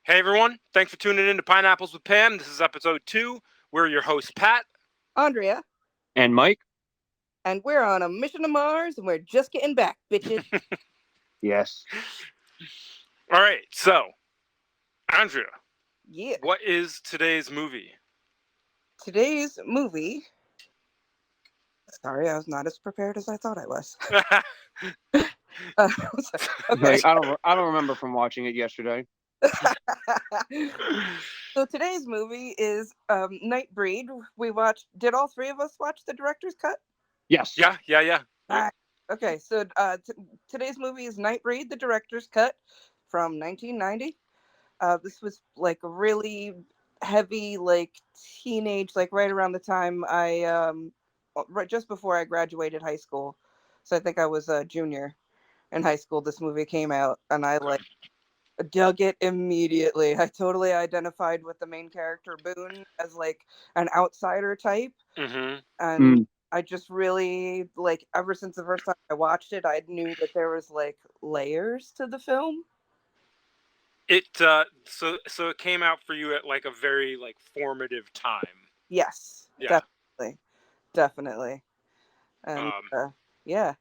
Hey everyone, thanks for tuning in to Pineapples with Pam. This is episode 2. We're your hosts, Pat. Andrea, And Mike? and we're on a mission to Mars, and we're just getting back, bitches. Yes. All right, so, Andrea, Yeah. what is today's movie? Today's movie. Sorry, I was not as prepared as I thought I was. Okay. Like, I don't remember from watching it yesterday. So today's movie is Nightbreed. We watched. Did all three of us watch the director's cut? Yes. yeah. Yep. Ah, okay, so today's movie is Nightbreed, the director's cut from 1990. This was like a really heavy, like teenage, like right around the time right just before I graduated high school. So I think I was a junior in high school. This movie came out, and I like dug it immediately. I totally identified with the main character Boone as like an outsider type, Mm-hmm. and I just really like ever since the first time I watched it, I knew that there was like layers to the film. So it came out for you at like a very like formative time. Yes, Yeah. definitely, and Um. yeah,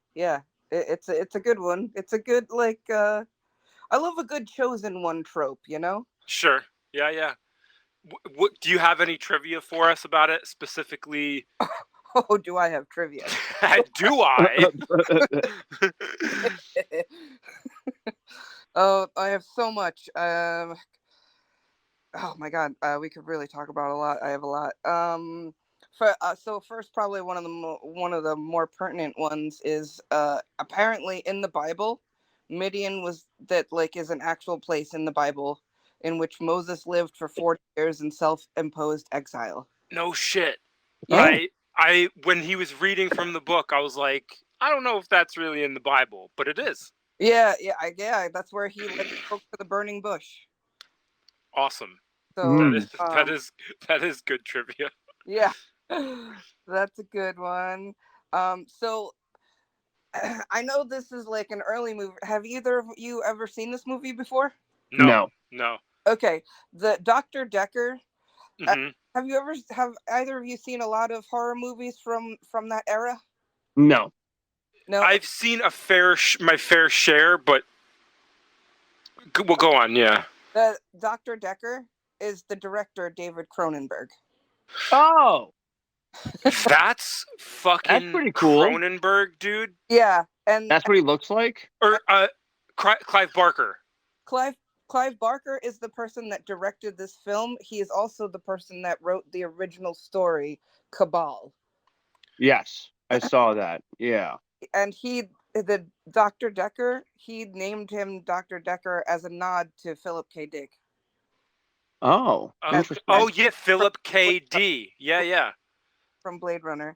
it's a good one. It's a good like I love a good chosen one trope, you know. Sure. Yeah. What do you have any trivia for us about it specifically? Oh, do I have trivia? Do I? Oh, I have so much. Oh my God, we could really talk about a lot. I have a lot. So first, probably one of the more pertinent ones is apparently in the Bible, Midian was that like is an actual place in the Bible in which Moses lived for 40 years in self-imposed exile. No shit. Yeah, Oh, I when he was reading from the book, I was like, I don't know if that's really in the Bible, but it is. yeah. That's where he like spoke to the burning bush. Awesome. So, That mm. is that is that is good trivia. yeah, that's a good one. So I know this is like an early movie. Have either of you ever seen this movie before? No, No. no. Okay, the Dr. Decker. Uh, Hmm. have either of you seen a lot of horror movies from that era? No. No. I've seen my fair share, but we'll go on. Yeah, The Dr. Decker is the director David Cronenberg. Oh, that's that's fucking pretty cool. Cronenberg, dude, Yeah, and That's what he looks like? or Clive Barker. Clive Clive Barker is the person that directed this film. He is also the person that wrote the original story, Cabal. Yes. I saw that. Yeah. And the Dr. Decker, he named him Dr. Decker as a nod to Philip K. Dick. Oh, And, interesting. and Oh yeah, from, Philip K. D. Yeah. from Blade Runner,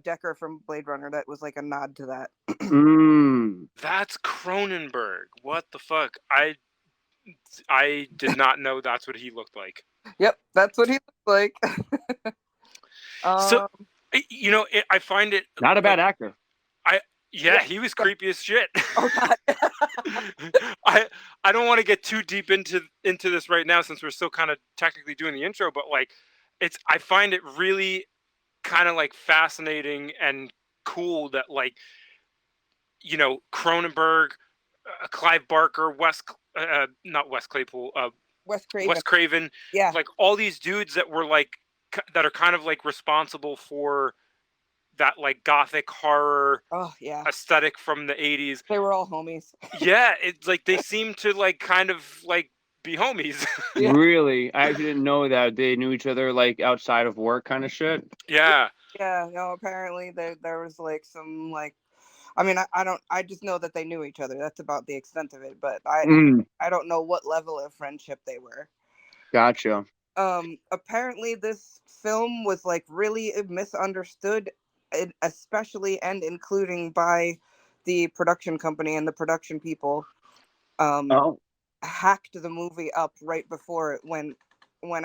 Decker from Blade Runner. That was like a nod to that. Mm. That's Cronenberg. What the fuck? I did not know that's what he looked like. Yep, that's what he looks like. So, um, I find it Not a bad like actor. I yeah, yeah. he was creepy as shit. Oh God. I I don't want to get too deep into this right now since we're still kind of technically doing the intro, but like I find it really kind of like fascinating and cool that like Cronenberg, Clive Barker, not Wes Claypool, Wes Craven. Wes Craven, Yeah. like all these dudes that were like that are kind of like responsible for that like gothic horror Oh yeah. aesthetic from the 80s. They were all homies. Yeah, it's like they seem to like kind of like be homies. Yeah. Really? I actually didn't know that they knew each other like outside of work kind of shit. Yeah. Yeah. No. Apparently there was like some like. I mean, I just know that they knew each other. That's about the extent of it. But Mm. I don't know what level of friendship they were. Gotcha. Apparently this film was like really misunderstood, especially and including by the production company and the production people. Um, Oh. hacked the movie up right before it went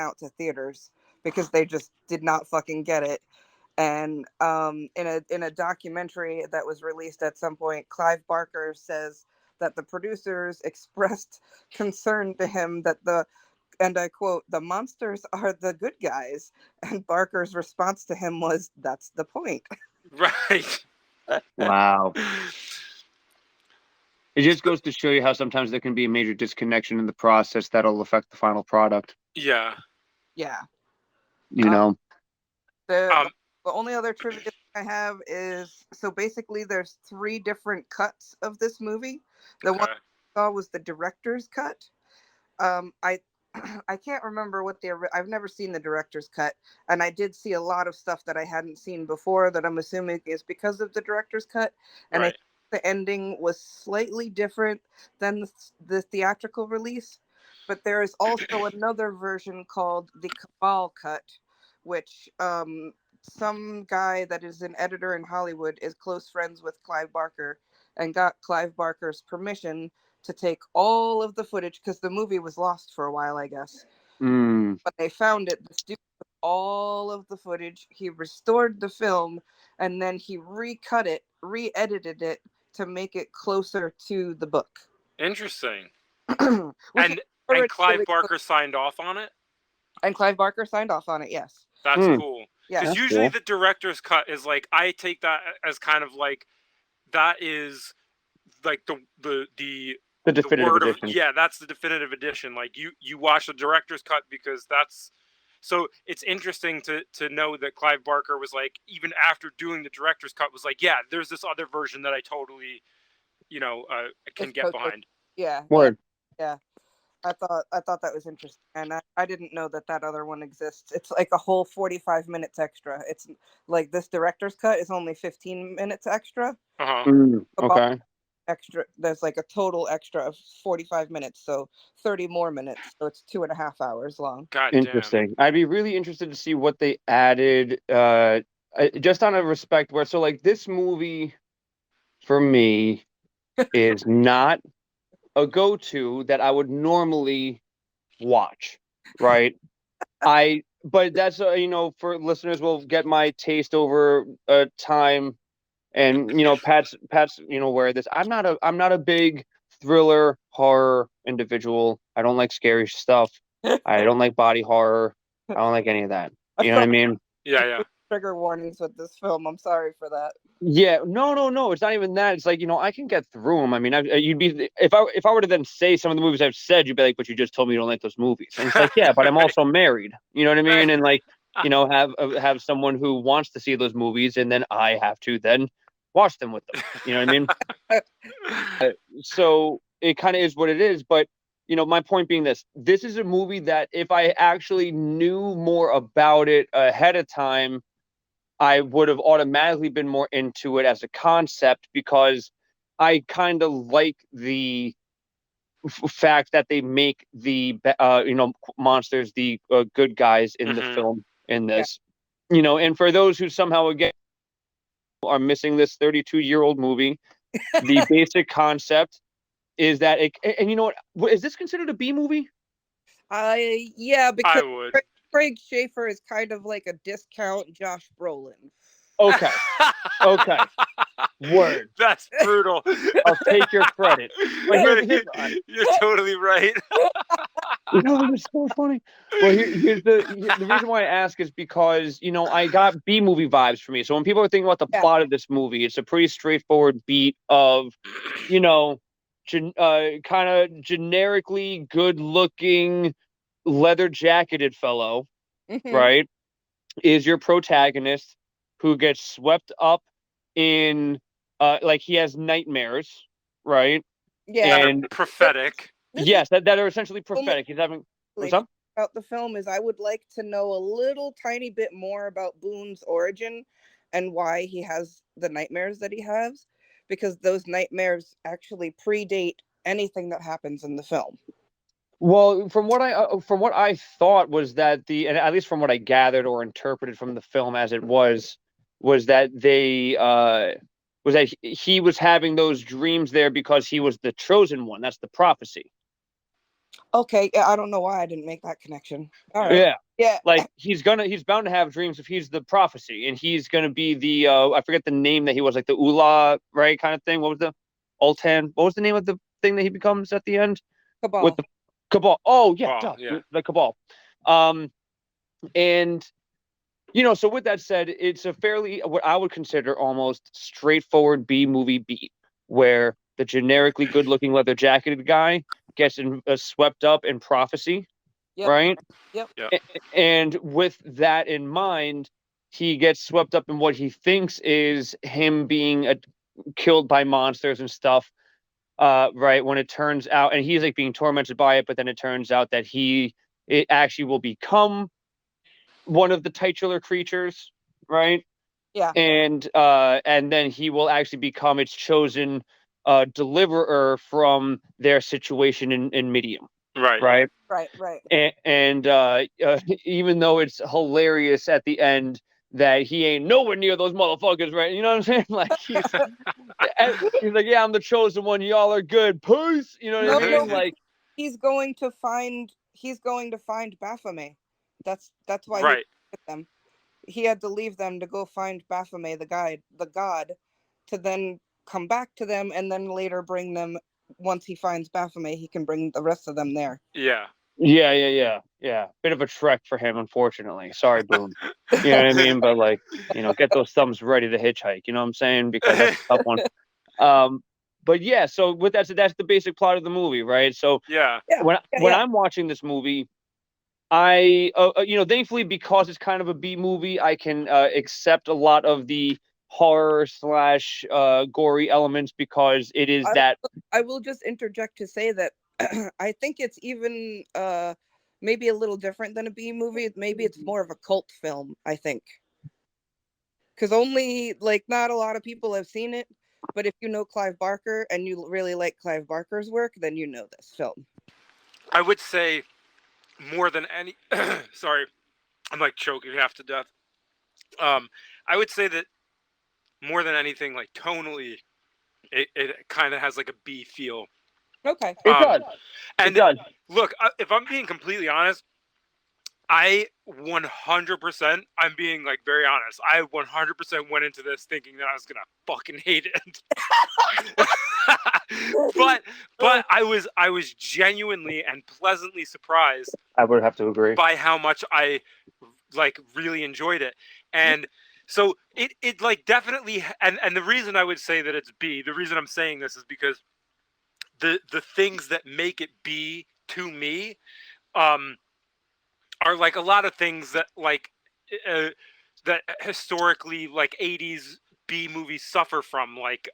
out to theaters because they just did not fucking get it. And in a documentary that was released at some point, Clive Barker says that the producers expressed concern to him that the, and I quote, the monsters are the good guys. And Barker's response to him was, that's the point. Right. Wow. It just goes to show you how sometimes there can be a major disconnection in the process that'll affect the final product. Yeah. Yeah. You know. The the only other trivia I have is, so basically there's three different cuts of this movie. The one Okay. I saw was the director's cut. I I can't remember what I've never seen the director's cut, and I did see a lot of stuff that I hadn't seen before that I'm assuming is because of the director's cut, and I Right. think the ending was slightly different than the theatrical release. But there is also another version called the Cabal cut, which some guy that is an editor in Hollywood is close friends with Clive Barker and got Clive Barker's permission to take all of the footage, because the movie was lost for a while, I guess. But they found it. The studio took all of the footage. He restored the film, and then he recut it, re-edited it to make it closer to the book. Interesting. Which is And already Clive really cool. Barker signed off on it? And Clive Barker signed off on it. Yes. That's cool. Yeah. Because That's usually cool. the director's cut is like, I take that as kind of like, that is like the definitive word of, edition. yeah, that's the definitive edition. Like you watch the director's cut because that's, so it's interesting to know that Clive Barker was like, even after doing the director's cut, was like, yeah, there's this other version that I totally, can get behind. Yeah. Word. Yeah. I thought that was interesting, and I didn't know that other one exists. It's like a whole 45 minutes extra. It's like this director's cut is only 15 minutes extra. Okay. Extra, there's like a total extra of 45 minutes, so 30 more minutes, so it's 2.5 hours long. God damn. Interesting. I'd be really interested to see what they added, just on a respect where, so like this movie for me is not a go-to that I would normally watch, right? But that's for listeners, will get my taste over time, and Pat's aware of this. I'm not a big thriller horror individual. I don't like scary stuff. I don't like body horror. I don't like any of that. I You know what I thought mean? Yeah. trigger warnings with this film. I'm sorry for that. Yeah, no. It's not even that. It's like I can get through them. I mean, you'd be if I were to then say some of the movies I've said, you'd be like, "But you just told me you don't like those movies." And it's like, yeah, but I'm also married. You know what I mean? And like, have someone who wants to see those movies, and then I have to then watch them with them. You know what I mean? So it kind of is what it is. But my point being this is a movie that if I actually knew more about it ahead of time, I would have automatically been more into it as a concept, because I kind of like the fact that they make the monsters the good guys in the film in this. And for those who somehow again are missing this 32-year-old movie, the basic concept is that and you know what, is this considered a B movie? Yeah, because I would. Craig Schaefer is kind of like a discount Josh Brolin. Okay. Word. That's brutal. I'll take your credit. But you're totally right. It's so funny. Well, here's the reason why I ask is because I got B movie vibes for me. So when people are thinking about the plot of this movie, it's a pretty straightforward beat of kind of generically good looking leather jacketed fellow, right, is your protagonist, who gets swept up in like he has nightmares, right? Yeah. And prophetic. Yes, that are essentially prophetic. He's having what's up? About the film is I would like to know a little tiny bit more about Boone's origin and why he has the nightmares that he has, because those nightmares actually predate anything that happens in the film. Well, from what I thought was that and at least from what I gathered or interpreted from the film as it was that he was having those dreams there because he was the chosen one. That's the prophecy. Okay, I don't know why I didn't make that connection. All right. Yeah. Like he's bound to have dreams if he's the prophecy, and he's gonna be the I forget the name that he was, like the Ula, right, kind of thing. What was the Ultan? What was the name of the thing that he becomes at the end with Cabal. the Cabal. Oh yeah, Well, duh, yeah. the Cabal. Um, and so with that said, it's a fairly what I would consider almost straightforward B movie beat, where the generically good-looking leather jacketed guy gets swept up in prophecy, Yep. right? Yep. Yep. And with that in mind, he gets swept up in what he thinks is him being killed by monsters and stuff. Right when it turns out, and he's like being tormented by it, but then it turns out that it actually will become one of the titular creatures, right? Yeah. And then he will actually become its chosen deliverer from their situation in Midian, Right. right? Right. Right. And even though it's hilarious at the end that he ain't nowhere near those motherfuckers, right? You know what I'm saying? Like he's like, yeah, I'm the chosen one. Y'all are good. Peace. You know what I No, mean? no, Mhm. Like, he's going to find. He's going to find Baphomet. That's why he Right. with them. He had to leave them to go find Baphomet, the god, to then come back to them, and then later bring them. Once he finds Baphomet, he can bring the rest of them there. Yeah. yeah. Bit of a trek for him, unfortunately. Sorry, Boone. You know what I mean? But like, get those thumbs ready to hitchhike. You know what I'm saying? Because that's a tough one. Um, but yeah, so with that, so that's the basic plot of the movie, right? So Yeah. Yeah, yeah, when yeah. I'm watching this movie, thankfully because it's kind of a B movie, I can accept a lot of the horror slash gory elements because it is I that. I will just interject to say that I think it's even maybe a little different than a B movie. Maybe it's more of a cult film, I think. Because only like not a lot of people have seen it, but if you know Clive Barker and you really like Clive Barker's work, then you know this film. I would say more than any. Sorry, I'm like choking half to death. Um, I would say that more than anything, like tonally, it kind of has like a B feel. Okay. It does. It And does. look, if I'm being completely honest, I 100%, I'm being like very honest. I 100% went into this thinking that I was gonna fucking hate it. but Uh, I was genuinely and pleasantly surprised I would have to agree. by how much I like really enjoyed it. And so it like definitely, and the reason I would say that it's B, the reason I'm saying this is because the things that make it B to me um are like a lot of things that like uh, that historically like 80s B movies suffer from, like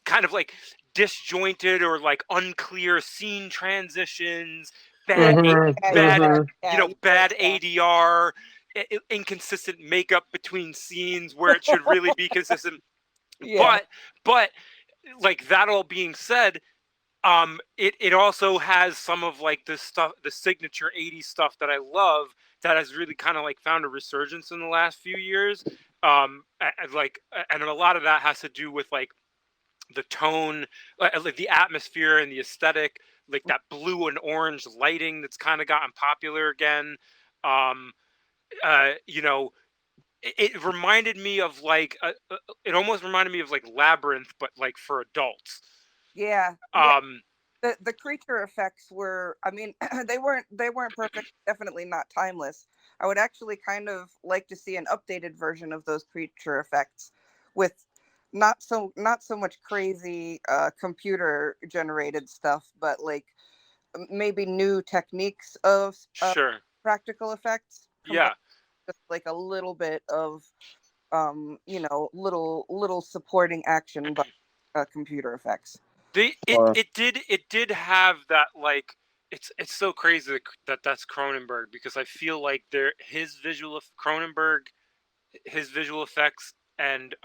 kind of like disjointed or like unclear scene transitions, bad yeah, Mm-hmm. yeah, yeah, bad yeah, Mm-hmm. yeah. You're right. bad Yeah. ADR, inconsistent makeup between scenes where it should really be consistent. Yeah. But like that all being said, it also has some of like the stuff, the signature 80s stuff that I love, that has really kind of like found a resurgence in the last few years. And a lot of that has to do with like the tone, like the atmosphere and the aesthetic, like that blue and orange lighting that's kind of gotten popular again. um you know, it reminded me of like it almost reminded me of like Labyrinth, but like for adults. Yeah. Yeah. um The creature effects were, I mean, they weren't perfect, definitely not timeless. I would actually kind of like to see an updated version of those creature effects with not so much crazy computer generated stuff, but like maybe new techniques of sure. practical effects combined Yeah. with like a little bit of little supporting action by computer effects. They Or it did have that like, it's so crazy that's Cronenberg, because I feel like there his visual Cronenberg, his visual effects and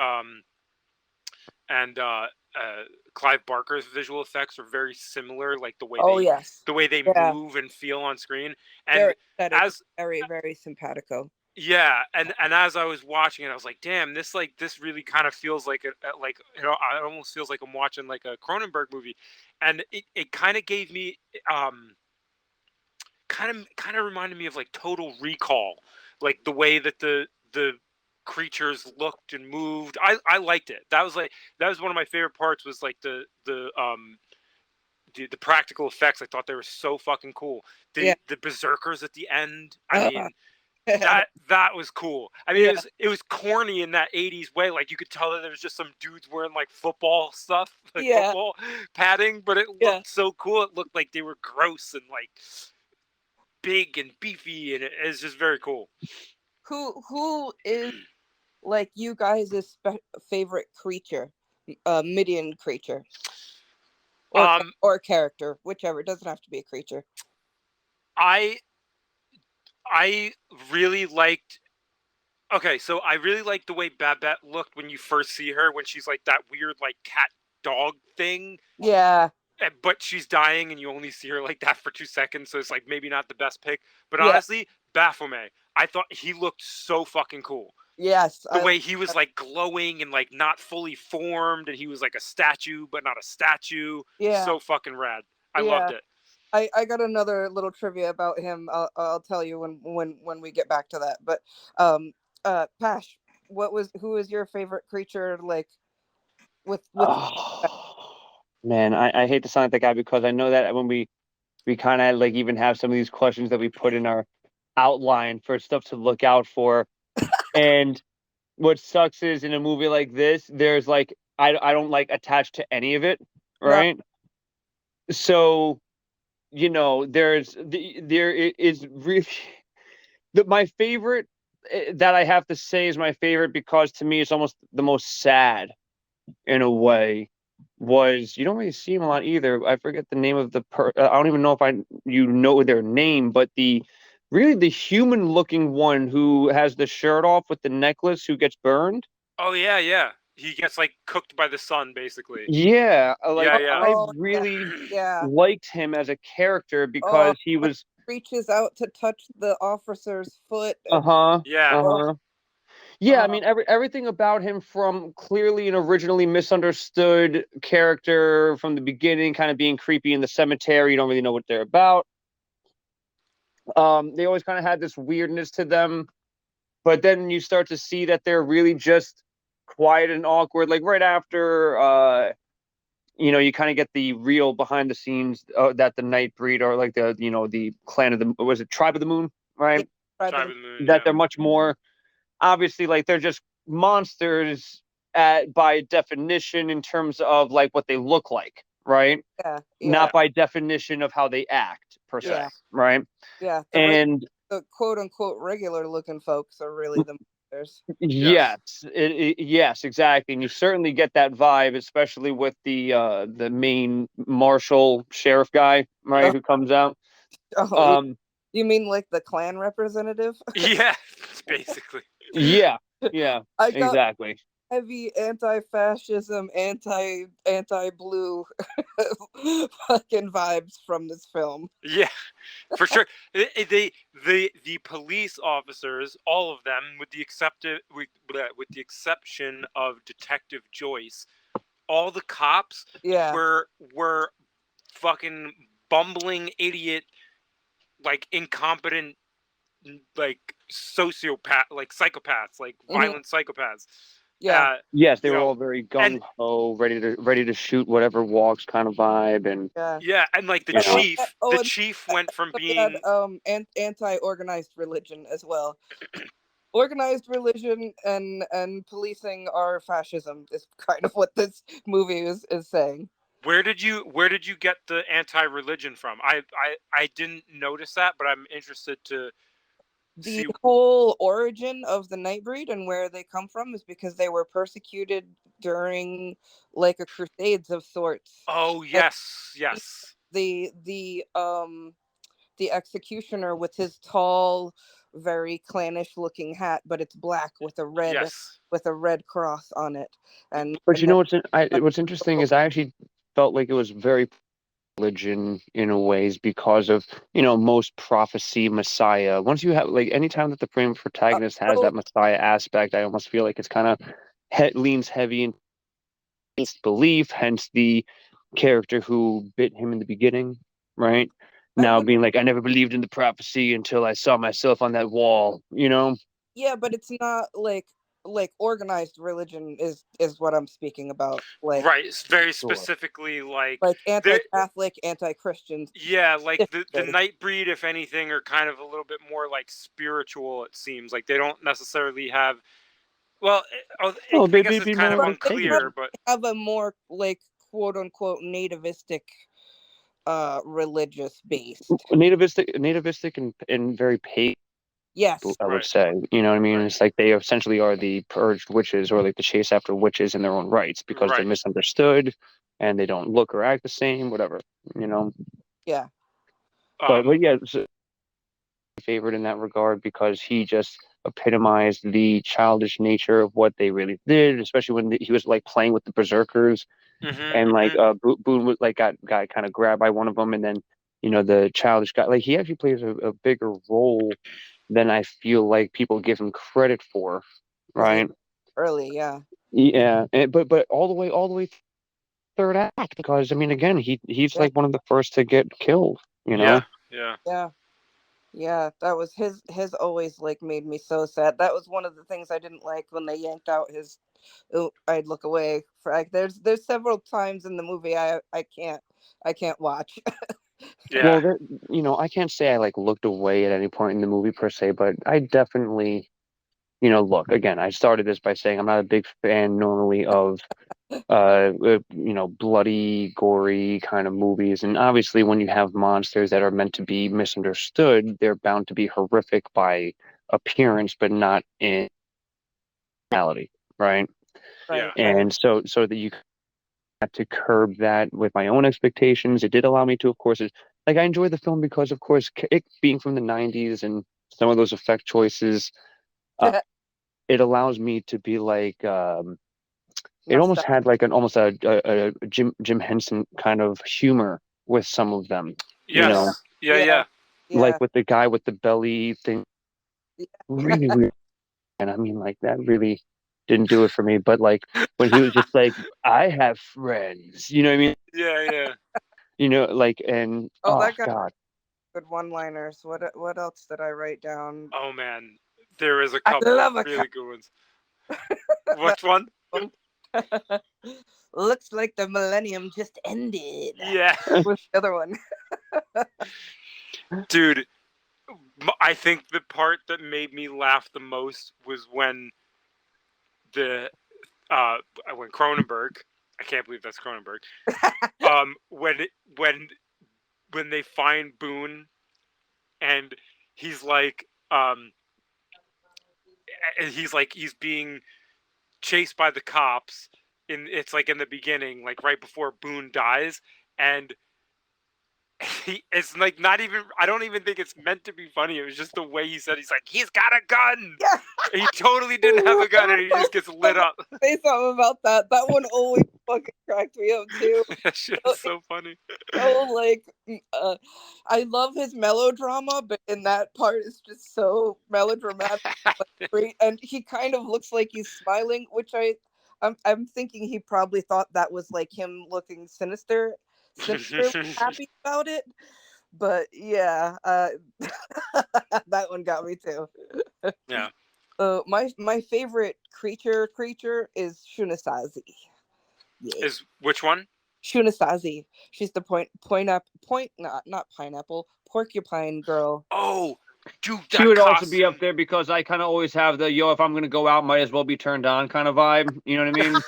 Clive Barker's visual effects are very similar, like Oh yes. the way they Yeah. move and feel on screen. Their And aesthetic is as very, very simpatico. yeah, and as I was watching it, I was like, damn, this really kind of feels like like, it almost feels like I'm watching like a Cronenberg movie. And it kind of gave me kind of reminded me of like Total Recall, like the way that the creatures looked and moved. I liked it. That was one of my favorite parts. Was like the practical effects. I thought they were so fucking cool. Yeah. The berserkers at the end. I Uh, mean, that was cool. I mean, yeah. it was corny in that '80s way. Like you could tell that there was just some dudes wearing like football stuff, like Yeah. football padding, but it Yeah. looked so cool. It looked like they were gross and like big and beefy, and it's just very cool. Who is like you guys' favorite creature? Midian creature Um, or character, whichever. It doesn't have to be a creature. I I really liked. Okay, so I really liked the way Babette looked when you first see her, when she's like that weird like cat dog thing, Yeah. but she's dying and you only see her like that for 2 seconds, so it's like maybe not the best pick. But Yeah. honestly, Baphomet, I thought he looked so fucking cool. Yes. The way he was like glowing and like not fully formed, and he was like a statue but not a statue. Yeah. So fucking rad. I loved Yeah. it. I got another little trivia about him. I'll tell you when we get back to that. But Pash, who is your favorite creature? Like with Oh, man, I hate to sound like the guy because I know that when we kind of like even have some of these questions that we put in our outline for stuff to look out for. And what sucks is in a movie like this, there's like I don't like attached to any of it, no. right? So, there is really my favorite that I have to say is my favorite because to me it's almost the most sad in a way was you don't really see him a lot either. I forget the name of I don't even know if you know their name, but the human looking one who has the shirt off with the necklace who gets burned. Oh yeah, yeah. He gets like cooked by the sun, basically. Yeah, like Yeah, yeah. I Oh yeah. really Yeah. liked him as a character Oh, because he when was he reaches out to touch the officer's foot and uh-huh. Yeah. oh, Uh-huh. Yeah, I oh mean everything about him from clearly an originally misunderstood character from the beginning, kind of being creepy in the cemetery, you don't really know what they're about. They always kind of had this weirdness to them, but then you start to see that they're really just quiet and awkward. Like right after, you kind of get the real behind the scenes that the Nightbreed or like the clan of the was it Tribe of the Moon, yeah. right? Tried Tribe them. of the Moon. That Yeah. they're much more obviously like they're just monsters by definition in terms of like what they look like, right? Yeah. Yeah. Not by definition of how they act per se, Yeah. Yes. right? Yeah. And The quote unquote regular looking folks are really the monsters. Yes. yes, yes, exactly, and you certainly get that vibe, especially with the main marshal sheriff guy, right, Oh, who comes out. oh, Um, you mean like the clan representative? Yeah. Basically. yeah, yeah, I got exactly. heavy anti-fascism, anti-blue fucking vibes from this film. Yeah. For sure. The police officers, all of them, with the exception of Detective Joyce, all the cops Yeah. were fucking bumbling idiot, like incompetent, like sociopath, like psychopaths, like Hmm. violent psychopaths. Yeah. Uh, Yes, they you were know, all very and gung ho, ready to shoot whatever walks kind of vibe, and Yeah. yeah, and like you know, the And chief went from we had being anti-organized religion as well. Organized religion and policing are fascism is kind of what this movie is saying. where did you get the anti-religion from? I didn't notice that, but I'm interested to The see. whole origin of the Nightbreed and where they come from is because they were persecuted during like a crusades of sorts. Oh And yes, yes, the the um the executioner with his tall, very clannish looking hat, but it's black yes. with a red cross on it. but And then what's interesting is I actually felt like it was very religion in a ways because of most prophecy messiah. Once you have like anytime that the frame protagonist has so that messiah aspect, I almost feel like it's kind of leans heavy into belief, hence the character who bit him in the beginning, right? I Now would being like, I never believed in the prophecy until I saw myself on that wall. yeah, but it's not like like organized religion is what I'm speaking about. Like Right, it's very Sure. specifically like there. anti-Catholic, anti-Christian Yeah, like the specifically. Nightbreed, if anything, are kind of a little bit more like spiritual. It seems like they don't necessarily have. Well, Oh, I they guess it's maybe kind more of like They pagan. unclear, probably but have a more like quote unquote nativistic religious based. Nativistic and very pagan, Yes. I would right, say. You know what I mean? right, It's like they essentially are the purged witches, or like the chase after witches in their own rights, because they're right. misunderstood and they don't look or act the same, whatever. You know. Yeah. But Um, yeah, it's a favorite in that regard because he just epitomized the childish nature of what they really did, especially when he was like playing with the berserkers and like mhm. Boone was like got kind of grabbed by one of them, and then the childish guy, like he actually plays a bigger role than I feel like people give him credit for, Right. right? Early. Yeah. Yeah, but all the way third act, because I mean again he's Yeah. like one of the first to get killed, you Yeah, know. yeah, Yeah. Yeah, that was his always like made me so sad. That was one of the things I didn't like when they yanked out his. Oh, I'd look away for like there's several times in the movie I can't watch. yeah, Well, I can't say I like looked away at any point in the movie per se, but I definitely, look, again, I started this by saying I'm not a big fan normally of bloody, gory kind of movies. And obviously when you have monsters that are meant to be misunderstood, they're bound to be horrific by appearance, but not in reality, right? Right, yeah, right. And so that you have to curb that with my own expectations. It did allow me to, of course, like I enjoyed the film because, of course, it being from the '90s and some of those effect choices, uh, it allows me to be like, it almost Nostalgia. had like an almost a Jim Henson kind of humor with some of them, you know, Yeah. yes, yeah, Yeah. yeah. like Yeah. with the guy with the belly thing, really weird. And I mean, like that really didn't do it for me. But like when he was just like, "I have friends," you know what I mean? Yeah, yeah. Like, and Oh, oh that got God, good one-liners. What else did I write down? Oh man, there is a I couple love a cut. really good ones. Which one? Looks like the millennium just ended. Yeah, Was the other one? dude. I think the part that made me laugh the most was the uh when Cronenberg. I can't believe that's Cronenberg. When when they find Boone and he's like he's being chased by the cops it's like in the beginning, like right before Boone dies, and it's like not even, I don't even think it's meant to be funny. It was just the way he said, he's like, he's got a gun. Yeah. He totally didn't have a gun and he just gets lit up. Say something about that. That one always fucking cracked me up too. That shit So is so funny. so like I love his melodrama, but in that part it's just so melodramatic, great, and he kind of looks like he's smiling, which I'm thinking he probably thought that was like him looking sinister happy about it. But yeah, that one got me too. Yeah. My favorite creature is Shunasazi. Yeah. Is which one? Shunasazi. She's the not pineapple, porcupine girl. Oh, dude, she that would also be up costume. there because I kind of always have the if I'm gonna go out, might as well be turned on kind of vibe. You know what I mean?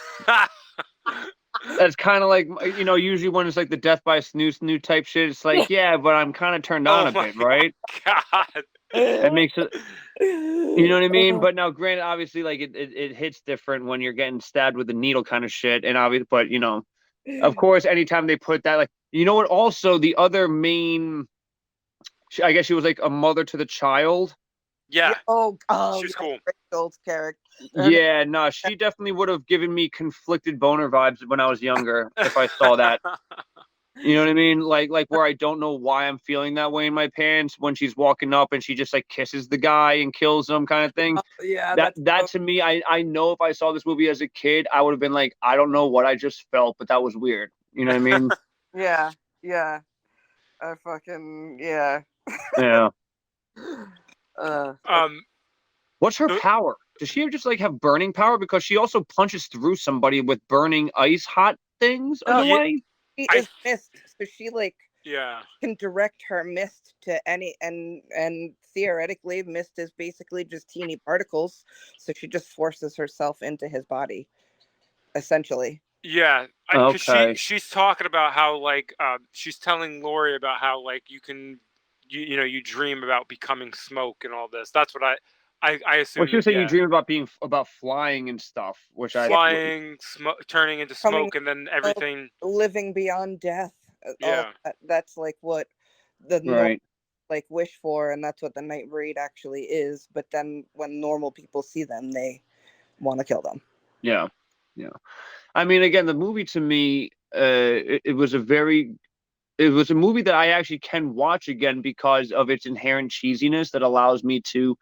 That's kind of like usually when it's like the death by snooze new type shit, it's like yeah, but I'm kind of turned on Oh a my bit, right? god. That makes it, you know what I mean? Uh, But now, granted, obviously, like it hits different when you're getting stabbed with a needle kind of shit, and obviously, but of course, anytime they put that, like, what? Also, the other main, I guess she was like a mother to the child. yeah. Yeah, Oh, she's yes, cool. Rachel's character. Her name. Yeah, no, she definitely would have given me conflicted boner vibes when I was younger if I saw that. You know what I mean? Like where I don't know why I'm feeling that way in my pants when she's walking up and she just like kisses the guy and kills him kind of thing. Yeah, That that's that to me, I know if I saw this movie as a kid, I would have been like, I don't know what I just felt, but that was weird. You know what I mean? yeah, yeah. I fucking yeah. Yeah. Uh, um What's her the, power? does she just like have burning power? Because she also punches through somebody with burning ice hot things in No, a Yeah, way. she I is mist, so she like yeah. can direct her mist to any, and theoretically mist is basically just teeny particles, so she just forces herself into his body essentially. Yeah, because Okay. she's talking about how like she's telling Lori about how like you can you know you dream about becoming smoke and all this. That's what I Well, assume she that was saying you yeah, dream about being about flying and stuff, which I Yeah, flying, smoke, turning into coming smoke, and then out, everything. living beyond death, all Yeah, that, that's like what the normal right. like wish for, and that's what the night breed actually is. But then when normal people see them, they want to kill them. Yeah. Yeah. I mean, again, the movie to me, it was a very it was a movie that I actually can watch again because of its inherent cheesiness that allows me to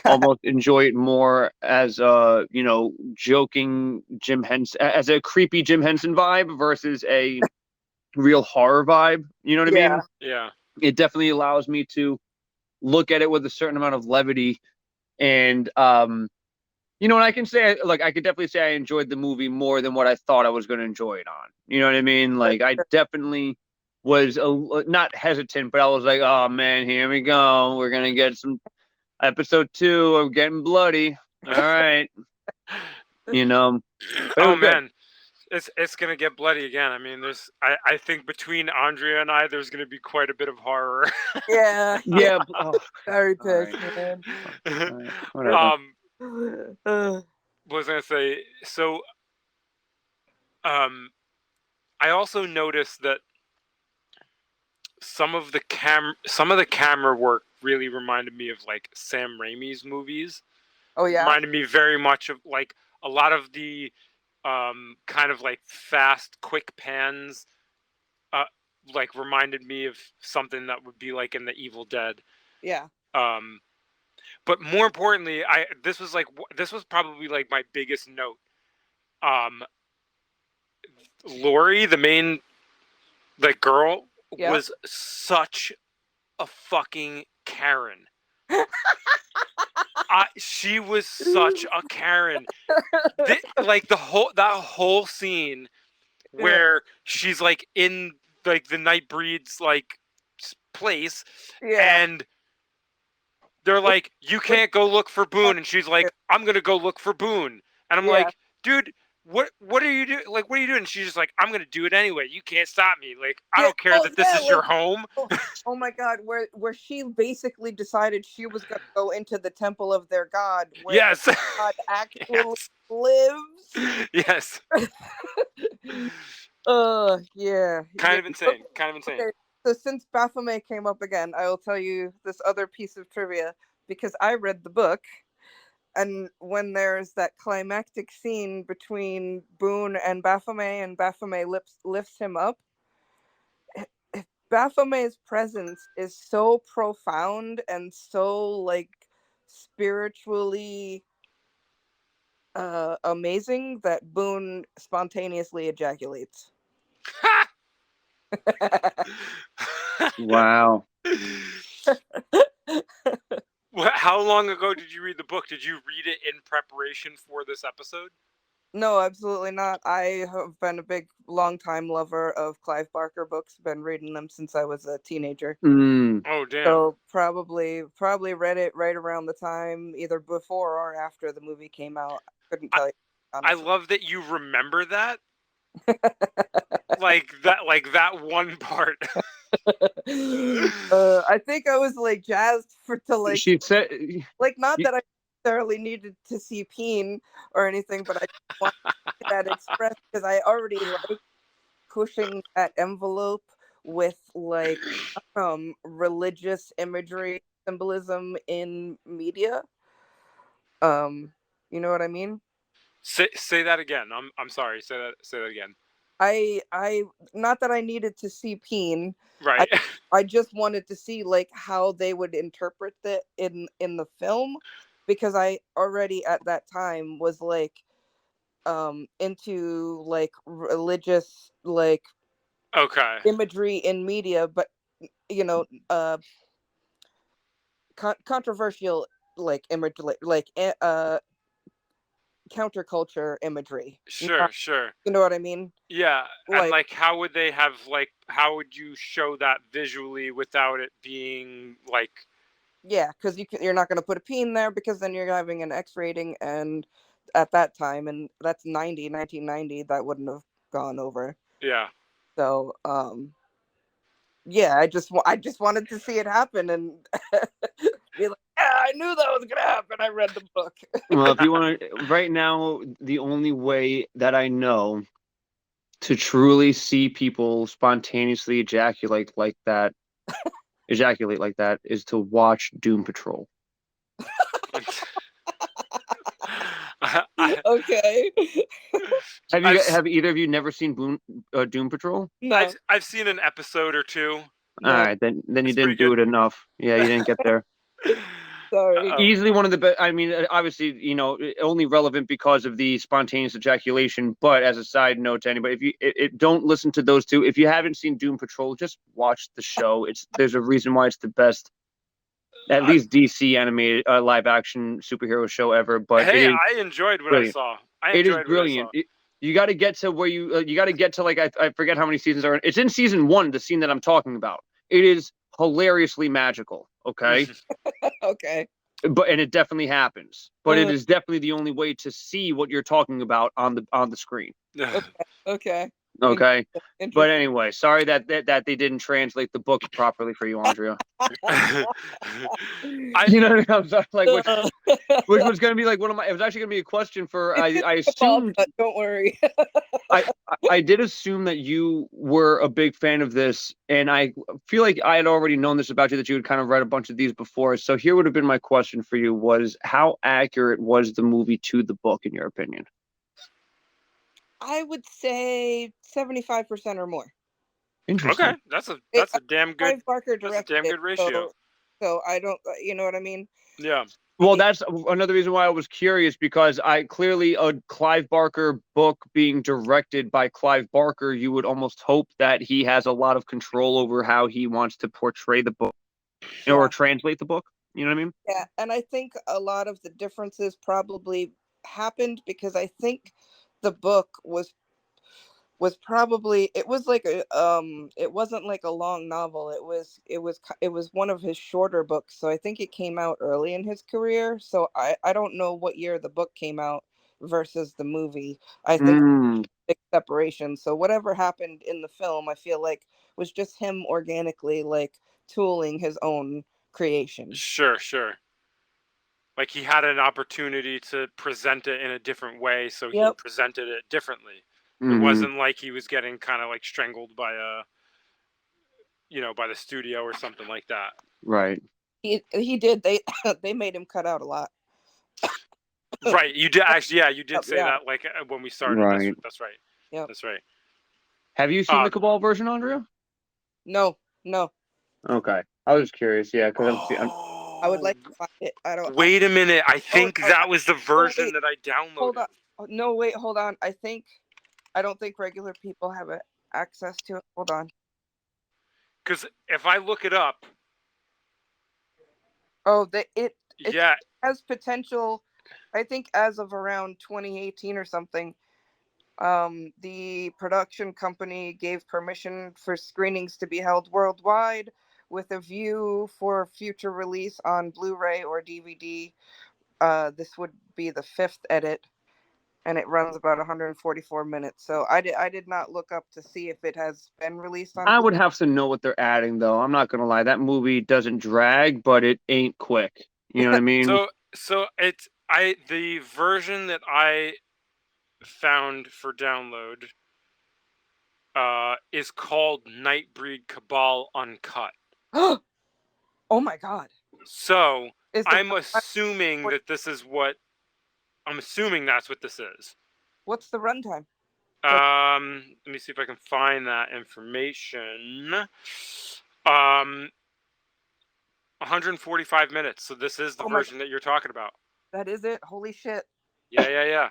almost enjoy it more as a, joking Jim Henson, as a creepy Jim Henson vibe versus a real horror vibe. You know what I Yeah, mean? yeah. It definitely allows me to look at it with a certain amount of levity and and I can say like I could definitely say I enjoyed the movie more than what I thought I was going to enjoy it on. You know what I mean? Like I definitely was not hesitant, but I was like, oh man, here we go. We're gonna get some episode 2 of getting bloody. All right, you know, but it Oh was good. man, it's gonna get bloody again. I mean, I think between Andrea and I, there's gonna be quite a bit of horror. yeah, yeah. Yeah. Oh, Very all right. pissed, man. All right. Whatever. um, what was I gonna say? So um, I also noticed that some of the camera work really reminded me of like Sam Raimi's movies. Oh yeah, Reminded me very much of like a lot of the kind of like fast, quick pans. Uh, like reminded me of something that would be like in the Evil Dead. yeah, Um, but more importantly, I this was like this was probably like my biggest note. Um, Lori, the main like girl, yeah. was such a fucking Karen. She was such a Karen. Like that whole scene Yeah, where she's like in like the Nightbreed's like place, yeah. and they're Which, like, "You which, can't go look for Boone," and she's like, "I'm gonna go look for Boone," and I'm yeah, like, "Dude, what are you doing? Like, what are you doing?" And she's just like, "I'm gonna do it anyway. You can't stop me. Like, I yeah. don't care Oh that this yeah, is your like home." oh, oh my god, where she basically decided she was gonna go into the temple of their god, where their Yes, god actually yes, lives. yes. Yeah, Kind yeah. of insane. Kind of insane. Okay, so since Baphomet came up again, I will tell you this other piece of trivia because I read the book, and when there's that climactic scene between Boone and Baphomet lifts him up, Baphomet's presence is so profound and so like spiritually amazing that Boone spontaneously ejaculates. Wow. How long ago did you read the book? Did you read it in preparation for this episode? No, absolutely not. I have been a big, long time lover of Clive Barker books. Been reading them since I was a teenager. Mm. Oh, damn. So probably read it right around the time, either before or after the movie came out. I couldn't I, tell you I honestly. love that you remember that. Like that one part. I think I was like jazzed for to She said, like not y- that I necessarily needed to see Peen or anything, but I wanted to see that expressed because I already like pushing that envelope with like religious imagery symbolism in media. Um, you know what I mean? Say that again. I'm sorry. Say that again. I not that I needed to see Peen. I Right. I just wanted to see like how they would interpret it in the film because I already at that time was like into like religious like Okay. imagery in media, but you know controversial like image like counterculture imagery. Sure, sure. You know what I mean? Yeah, and Like, like how would they have like how would you show that visually without it being like yeah, because you're not going to put a P in there because then you're having an X rating, and at that time, and that's 1990, that wouldn't have gone over. yeah. So, yeah, I just wanted to see it happen and be like, yeah, I knew that was gonna happen. I read the book. Well, if you want to, right now, the only way that I know to truly see people spontaneously ejaculate like that, is to watch Doom Patrol. I, Okay. I've Have either of you never seen Doom Patrol? No, I've seen an episode or two. All no, right, then you It's pretty didn't do good. it enough. Yeah, you didn't get there. sorry. Oh, Easily one of the best. I mean, obviously, only relevant because of the spontaneous ejaculation. But as a side note to anybody, if you don't listen to those two, if you haven't seen Doom Patrol, just watch the show. There's a reason why it's the best, at I, least DC animated live action superhero show ever. But it hey, is I enjoyed what I brilliant. saw. I It is enjoyed what I brilliant. saw. You got to get to where you got to get to, like, I forget how many seasons are. It's in season 1, the scene that I'm talking about. It is hilariously magical. Okay. Okay. And it definitely happens, but it Uh, is definitely the only way to see what you're talking about on the screen. okay. Okay. Okay. But Interesting. anyway, sorry that they didn't translate the book properly for you, Andrea. I You know what I'm sorry, like, Uh, which was going to be like one of my, it was actually going to be a question for, I Ball assumed, cut, don't worry. I did assume that you were a big fan of this, and I feel like I had already known this about you, that you had kind of read a bunch of these before. So here would have been my question for you: was how accurate was the movie to the book, in your opinion? I would say 75% or more. okay. Interesting. It, Clive Barker That's a directed damn it, good ratio. so I don't, you know what I mean? Yeah. Well, that's another reason why I was curious, because I clearly, a Clive Barker book being directed by Clive Barker, you would almost hope that he has a lot of control over how he wants to portray the book or Yeah, translate the book. You know what I mean? yeah, and I think a lot of the differences probably happened because I think the book was probably, it was like a it wasn't like a long novel. It was one of his shorter books, so I think it came out early in his career. So I don't know what year the book came out versus the movie. I think Mm, big separation. So whatever happened in the film, I feel like was just him organically like tooling his own creation. Sure, sure. Like he had an opportunity to present it in a different way, so he Yep. presented it differently. It hmm. wasn't like he was getting kind of like strangled by a, by the studio or something like that. Right. He did. They they made him cut out a lot. Right. You did actually, yeah, you did say Yeah. that like when we started. Right. That's right. Yep. That's right. Have you seen Uh the Cabal version, Andrea? No. No. Okay. I was just curious. Yeah, because I'm I would oh, like to find it. I don't. wait a minute. I Oh think no. that was the Oh version wait. that I Hold downloaded. on. Oh, no wait. Hold on. I don't think regular people have access to it. Hold on. Because if I look it up, Oh, it yeah, has potential. I think as of around 2018 or something, the production company gave permission for screenings to be held worldwide with a view for future release on Blu-ray or DVD. This would be the fifth edit, and it runs about 144 minutes. So I did not look up to see if it has been released on I Blu. would have to know what they're adding, though. I'm not gonna lie. That movie doesn't drag, but it ain't quick. You know what I mean? so it's the version that I found for download is called Nightbreed Cabal Uncut. Oh my God! So Is the I'm assuming that this is what I'm assuming that's what this is. what's the runtime? Let me see if I can find that information. 145 minutes. So this is the Oh my God, version that you're talking about. that is it! Holy shit! Yeah, yeah, yeah.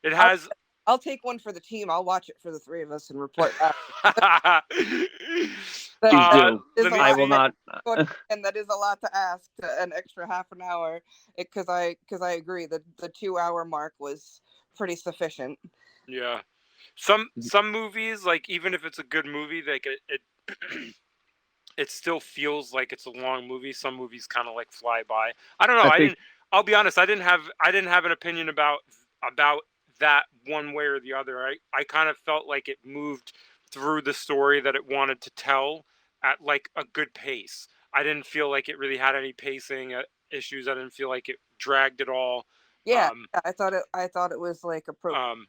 It I'll has. I'll take one for the team. I'll watch it for the three of us and report back. Please That do. is Let a me I lot, will see. not. and that is a lot to ask. An extra half an hour, because I agree that the 2 hour mark pretty sufficient. Yeah. Some movies, like even if it's a good movie, like it still feels like it's a long movie. Some movies kind of like fly by. I don't know. I I think didn't. I'll be honest. I didn't have an opinion about that one way or the other. I kind of felt like it moved through the story that it wanted to tell at like a good pace. I didn't feel like it really had any pacing issues. I didn't feel like it dragged at all. Yeah, Um, I thought it was like appropriate. um,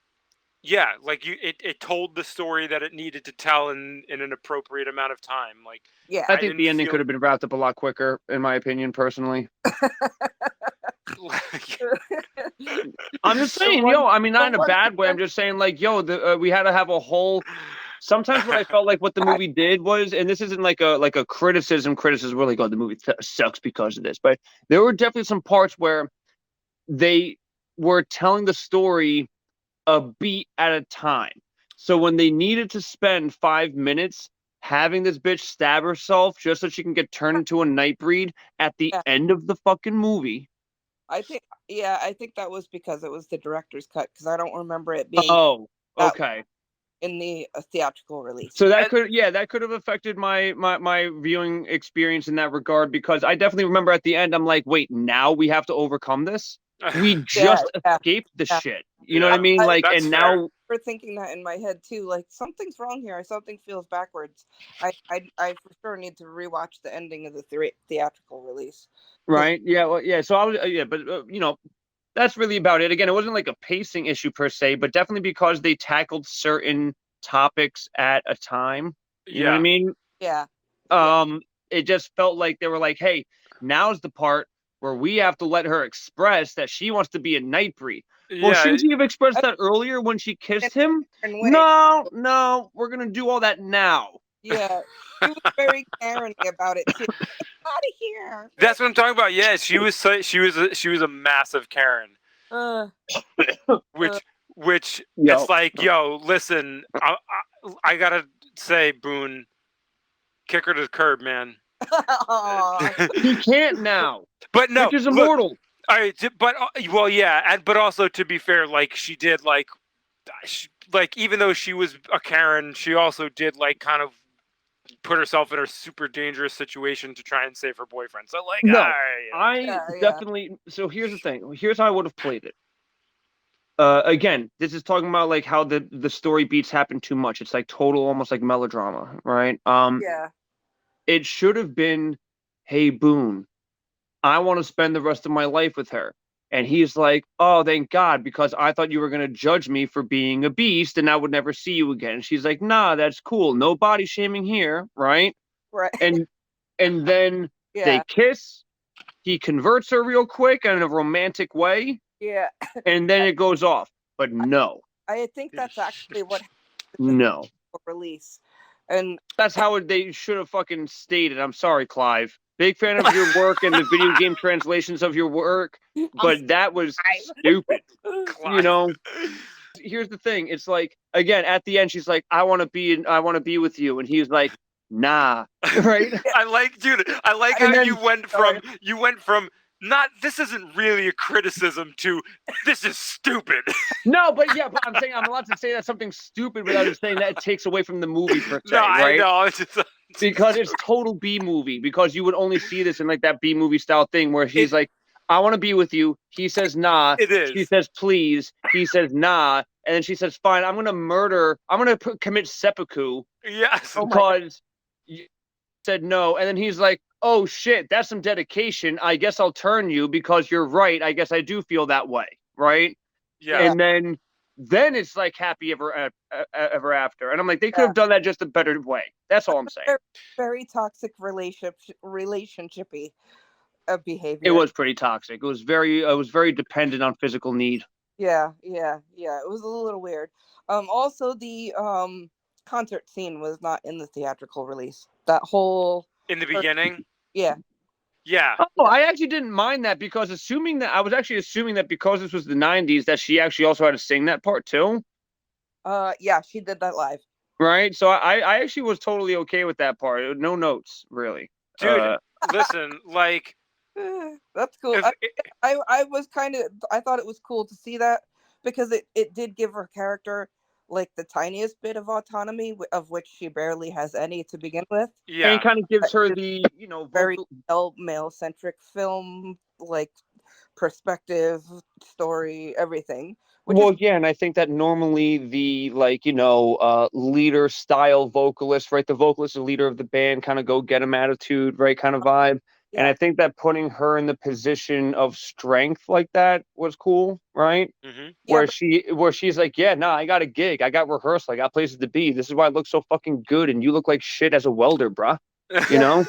yeah, like it told the story that it needed to tell in an appropriate amount of time. Like Yeah. I I think didn't the ending feel could have been wrapped up a lot quicker, in my opinion, personally. like I'm just The saying, one, yo. I mean, the not in a one bad way. I'm just saying, like, yo, we had to have a whole. Sometimes what I felt like what the movie did was, and this isn't like a criticism. Criticism really, oh, the movie sucks because of this. But there were definitely some parts where they were telling the story a beat at a time. So when they needed to spend 5 minutes having this bitch stab herself just so she can get turned into a Nightbreed at the yeah, end of the fucking movie. I think that was because it was the director's cut because I don't remember it being Oh, that okay. in the theatrical release. So that and, could, yeah, that could have affected my viewing experience in that regard because I definitely remember at the end I'm like, wait, now we have to overcome this. We Yeah, just yeah, escaped the yeah. shit. You know what I yeah, mean? I Like, that's and fair. now, for thinking that in my head too. Like something's wrong here. Something feels backwards. I for sure need to rewatch the ending of the theatrical release because right? Yeah, well, yeah. So I was, yeah, but that's really about it. Again, it wasn't like a pacing issue per se, but definitely because they tackled certain topics at a time. You know what I Yeah, mean? yeah, yeah, Um, it just felt like they were like, hey, now's the part where we have to let her express that she wants to be a Nightbreed. Well, yeah, shouldn't she have expressed I- that earlier when she in kissed him? a different way. No, no, we're gonna do all that now. Yeah, she was very Karen about it too. Out of here. that's what I'm talking about. Yeah, she was a massive Karen, Uh, uh, which Yo, it's like, yo, listen, I gotta say, Boone, kick her to the curb, man. aw. he can't now. But no, Bitch is look, immortal. but well, yeah, but also to be fair, like she did, like even though she was a Karen, she also did like kind of put herself in a super dangerous situation to try and save her boyfriend. So like, No, you know, I Yeah, yeah, definitely. So here's the thing. Here's how I would have played it. Again, this is talking about like how the story beats happen too much. It's like total, almost like melodrama, right? yeah. It should have been, hey Boone, I want to spend the rest of my life with her, and he's like, oh, thank God, because I thought you were gonna judge me for being a beast, and I would never see you again. And she's like, nah, that's cool, no body shaming here, right? Right. And then they Yeah, kiss. He converts her real quick in a romantic way, yeah. and then it goes off. But no, I think that's actually what happened with the no. theatrical release, and That's how they should have fucking stated. I'm sorry, Clive. Big fan of your work and the video game translations of your work, I'm but that was stupid. sorry. You Clive. know, here's the thing. It's like again at the end, she's like, I want to be with you," and he's like, "Nah," right? I like, dude. I like how And then you went from not this isn't really a criticism to this is stupid. no, but yeah, but I'm saying I'm allowed to say that something stupid without it saying that it takes away from the movie per No, se, I right? know. It's just, Because it's total B movie. Because you would only see this in like that B movie style thing where it he's like, "I want to be with you." He says, "Nah." it She is. says, "Please." He says, "Nah," and then she says, "Fine. I'm gonna murder. I'm gonna commit seppuku Yes. Oh my god. because you said no." And then he's like, "Oh shit, that's some dedication. I guess I'll turn you because you're right. I guess I do feel that way, right?" Yeah. Yeah, And then it's like happy ever after. And I'm like, they could yeah. have done that just a better way. That's all I'm saying. Very, very toxic relationshipy It behavior. was pretty toxic. It was very dependent on physical need. Yeah, yeah, yeah. It was a little weird. Also the concert scene was not in the theatrical release. That whole In the beginning. yeah, Yeah. Oh, yeah. I actually didn't mind that because I was actually assuming that because this was the 90s that she actually also had to sing that part too, Yeah, she did that live. right? So I actually was totally okay with that part. No notes really. Dude, listen, like That's cool. if I was kind of I thought it was cool to see that, because it did give her character like the tiniest bit of autonomy, of which she barely has any to begin with. And it Yeah. kind of gives her It's the, very vocal. male centric film, like perspective, story, everything, which is Well, yeah, and I think that normally the leader style vocalist, right? The vocalist and leader of the band kind of go get 'em attitude, right? Kind of vibe. And I yeah, think that putting her in the position of strength like that was cool, right? Hmm. yeah, Where she's like, yeah, nah, I got a gig, I got rehearsal, I got places to be. This is why I look so fucking good, and you look like shit as a welder, bruh. You yeah, know?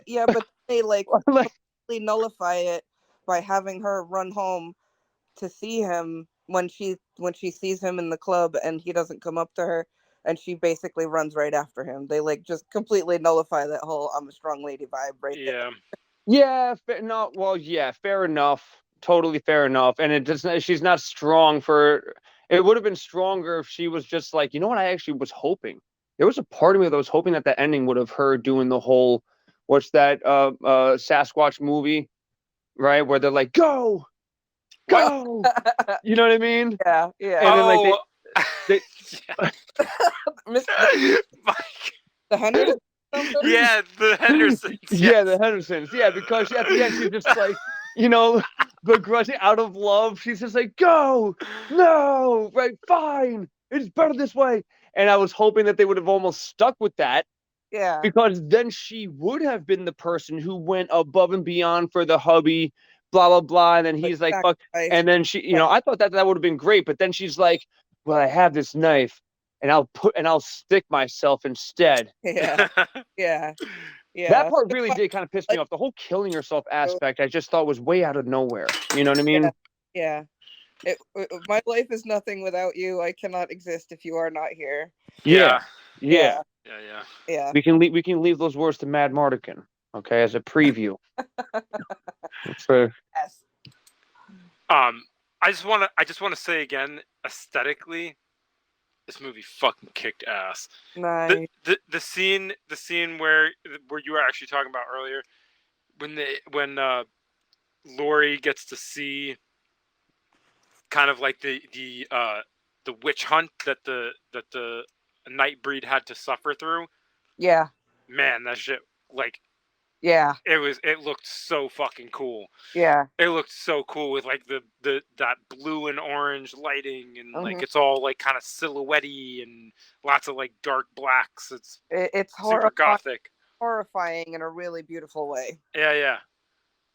yeah, but they like Like, completely nullify it by having her run home to see him when she sees him in the club and he doesn't come up to her, and she basically runs right after him. They like just completely nullify that whole "I'm a strong lady" vibe right there. Yeah. yeah, no, well, yeah, fair enough. Totally fair enough. And it does not, she's not strong for it would have been stronger if she was just like, you know what, I actually was hoping. There was a part of me that was hoping that the ending would have her doing the whole what's that Sasquatch movie, right? Where they're like, go, What? go. You know what I mean? Yeah, yeah. And then like Oh. they Mike. The Henderson something. Yeah, the Hendersons. yeah, the Yes. Hendersons. Yeah, because at the end she's just like, you know, begrudging out of love. She's just like, go, no, right, fine. It's better this way. And I was hoping that they would have almost stuck with that Yeah, because then she would have been the person who went above and beyond for the hubby, blah, blah, blah. And then like he's like, fuck. sacrifice. And then she, Yeah, I thought that would have been great. But then she's like, well, I have this knife and I'll stick myself instead. yeah, yeah, That yeah. part really did kind of piss me off. The whole killing yourself aspect, I just thought was way out of nowhere. You know what I Yeah, mean? yeah. My life is nothing without you. I cannot exist if you are not here. Yeah, Yeah. yeah. Yeah, Yeah. Yeah. yeah. We can leave those words to Mad Mardigan, okay, as a preview for. Yes. Um, I just wanna say again, aesthetically, this movie fucking kicked ass. The Nice. the scene where you were actually talking about earlier, when Lori gets to see kind of like the witch hunt that the Nightbreed had to suffer through. Yeah, Man, that shit, like, yeah, it looked so fucking cool. yeah. It looked so cool with like the that blue and orange lighting, and like Hmm. it's all like kind of silhouette-y and lots of like dark blacks. It's It's super gothic. horrifying in a really beautiful way. Yeah, yeah.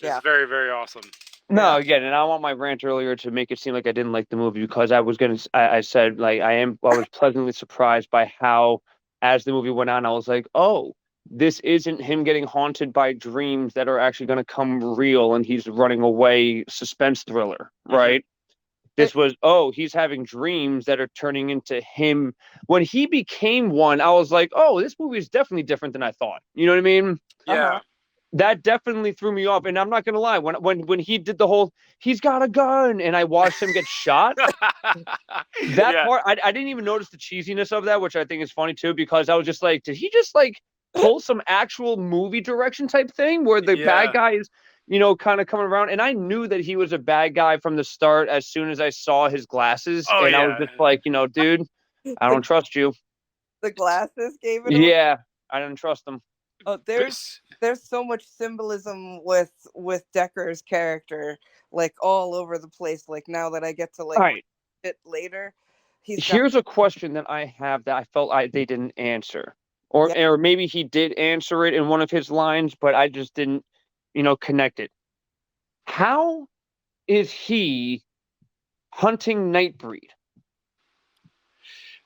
It's Yeah, very, very awesome. No, yeah. again, and I want my rant earlier to make it seem like I didn't like the movie because I said like I was pleasantly surprised by how as the movie went on I was like, oh, this isn't him getting haunted by dreams that are actually going to come real and he's running away suspense thriller, Hmm. right? This It, was, oh, he's having dreams that are turning into him. When he became one, I was like, oh, this movie is definitely different than I thought. You know what I mean? uh-huh. Yeah. That definitely threw me off. And I'm not gonna lie, when he did the whole he's got a gun and I watched him get shot, that Yeah. part I didn't even notice the cheesiness of that, which I think is funny too, because I was just like, did he just like pull some actual movie direction type thing where the bad Yeah. guy is, kind of coming around? And I knew that he was a bad guy from the start as soon as I saw his glasses, Oh and I was yeah. just like, dude, I The don't trust you. the glasses gave it away. Yeah, I didn't trust him. Oh, But there's so much symbolism with Decker's character, like all over the place. Like now that I get to All like read right. it later, he's got Here's a question that I have that I felt they didn't answer, or yeah. or maybe he did answer it in one of his lines, but I just didn't, connect it. How is he hunting Nightbreed?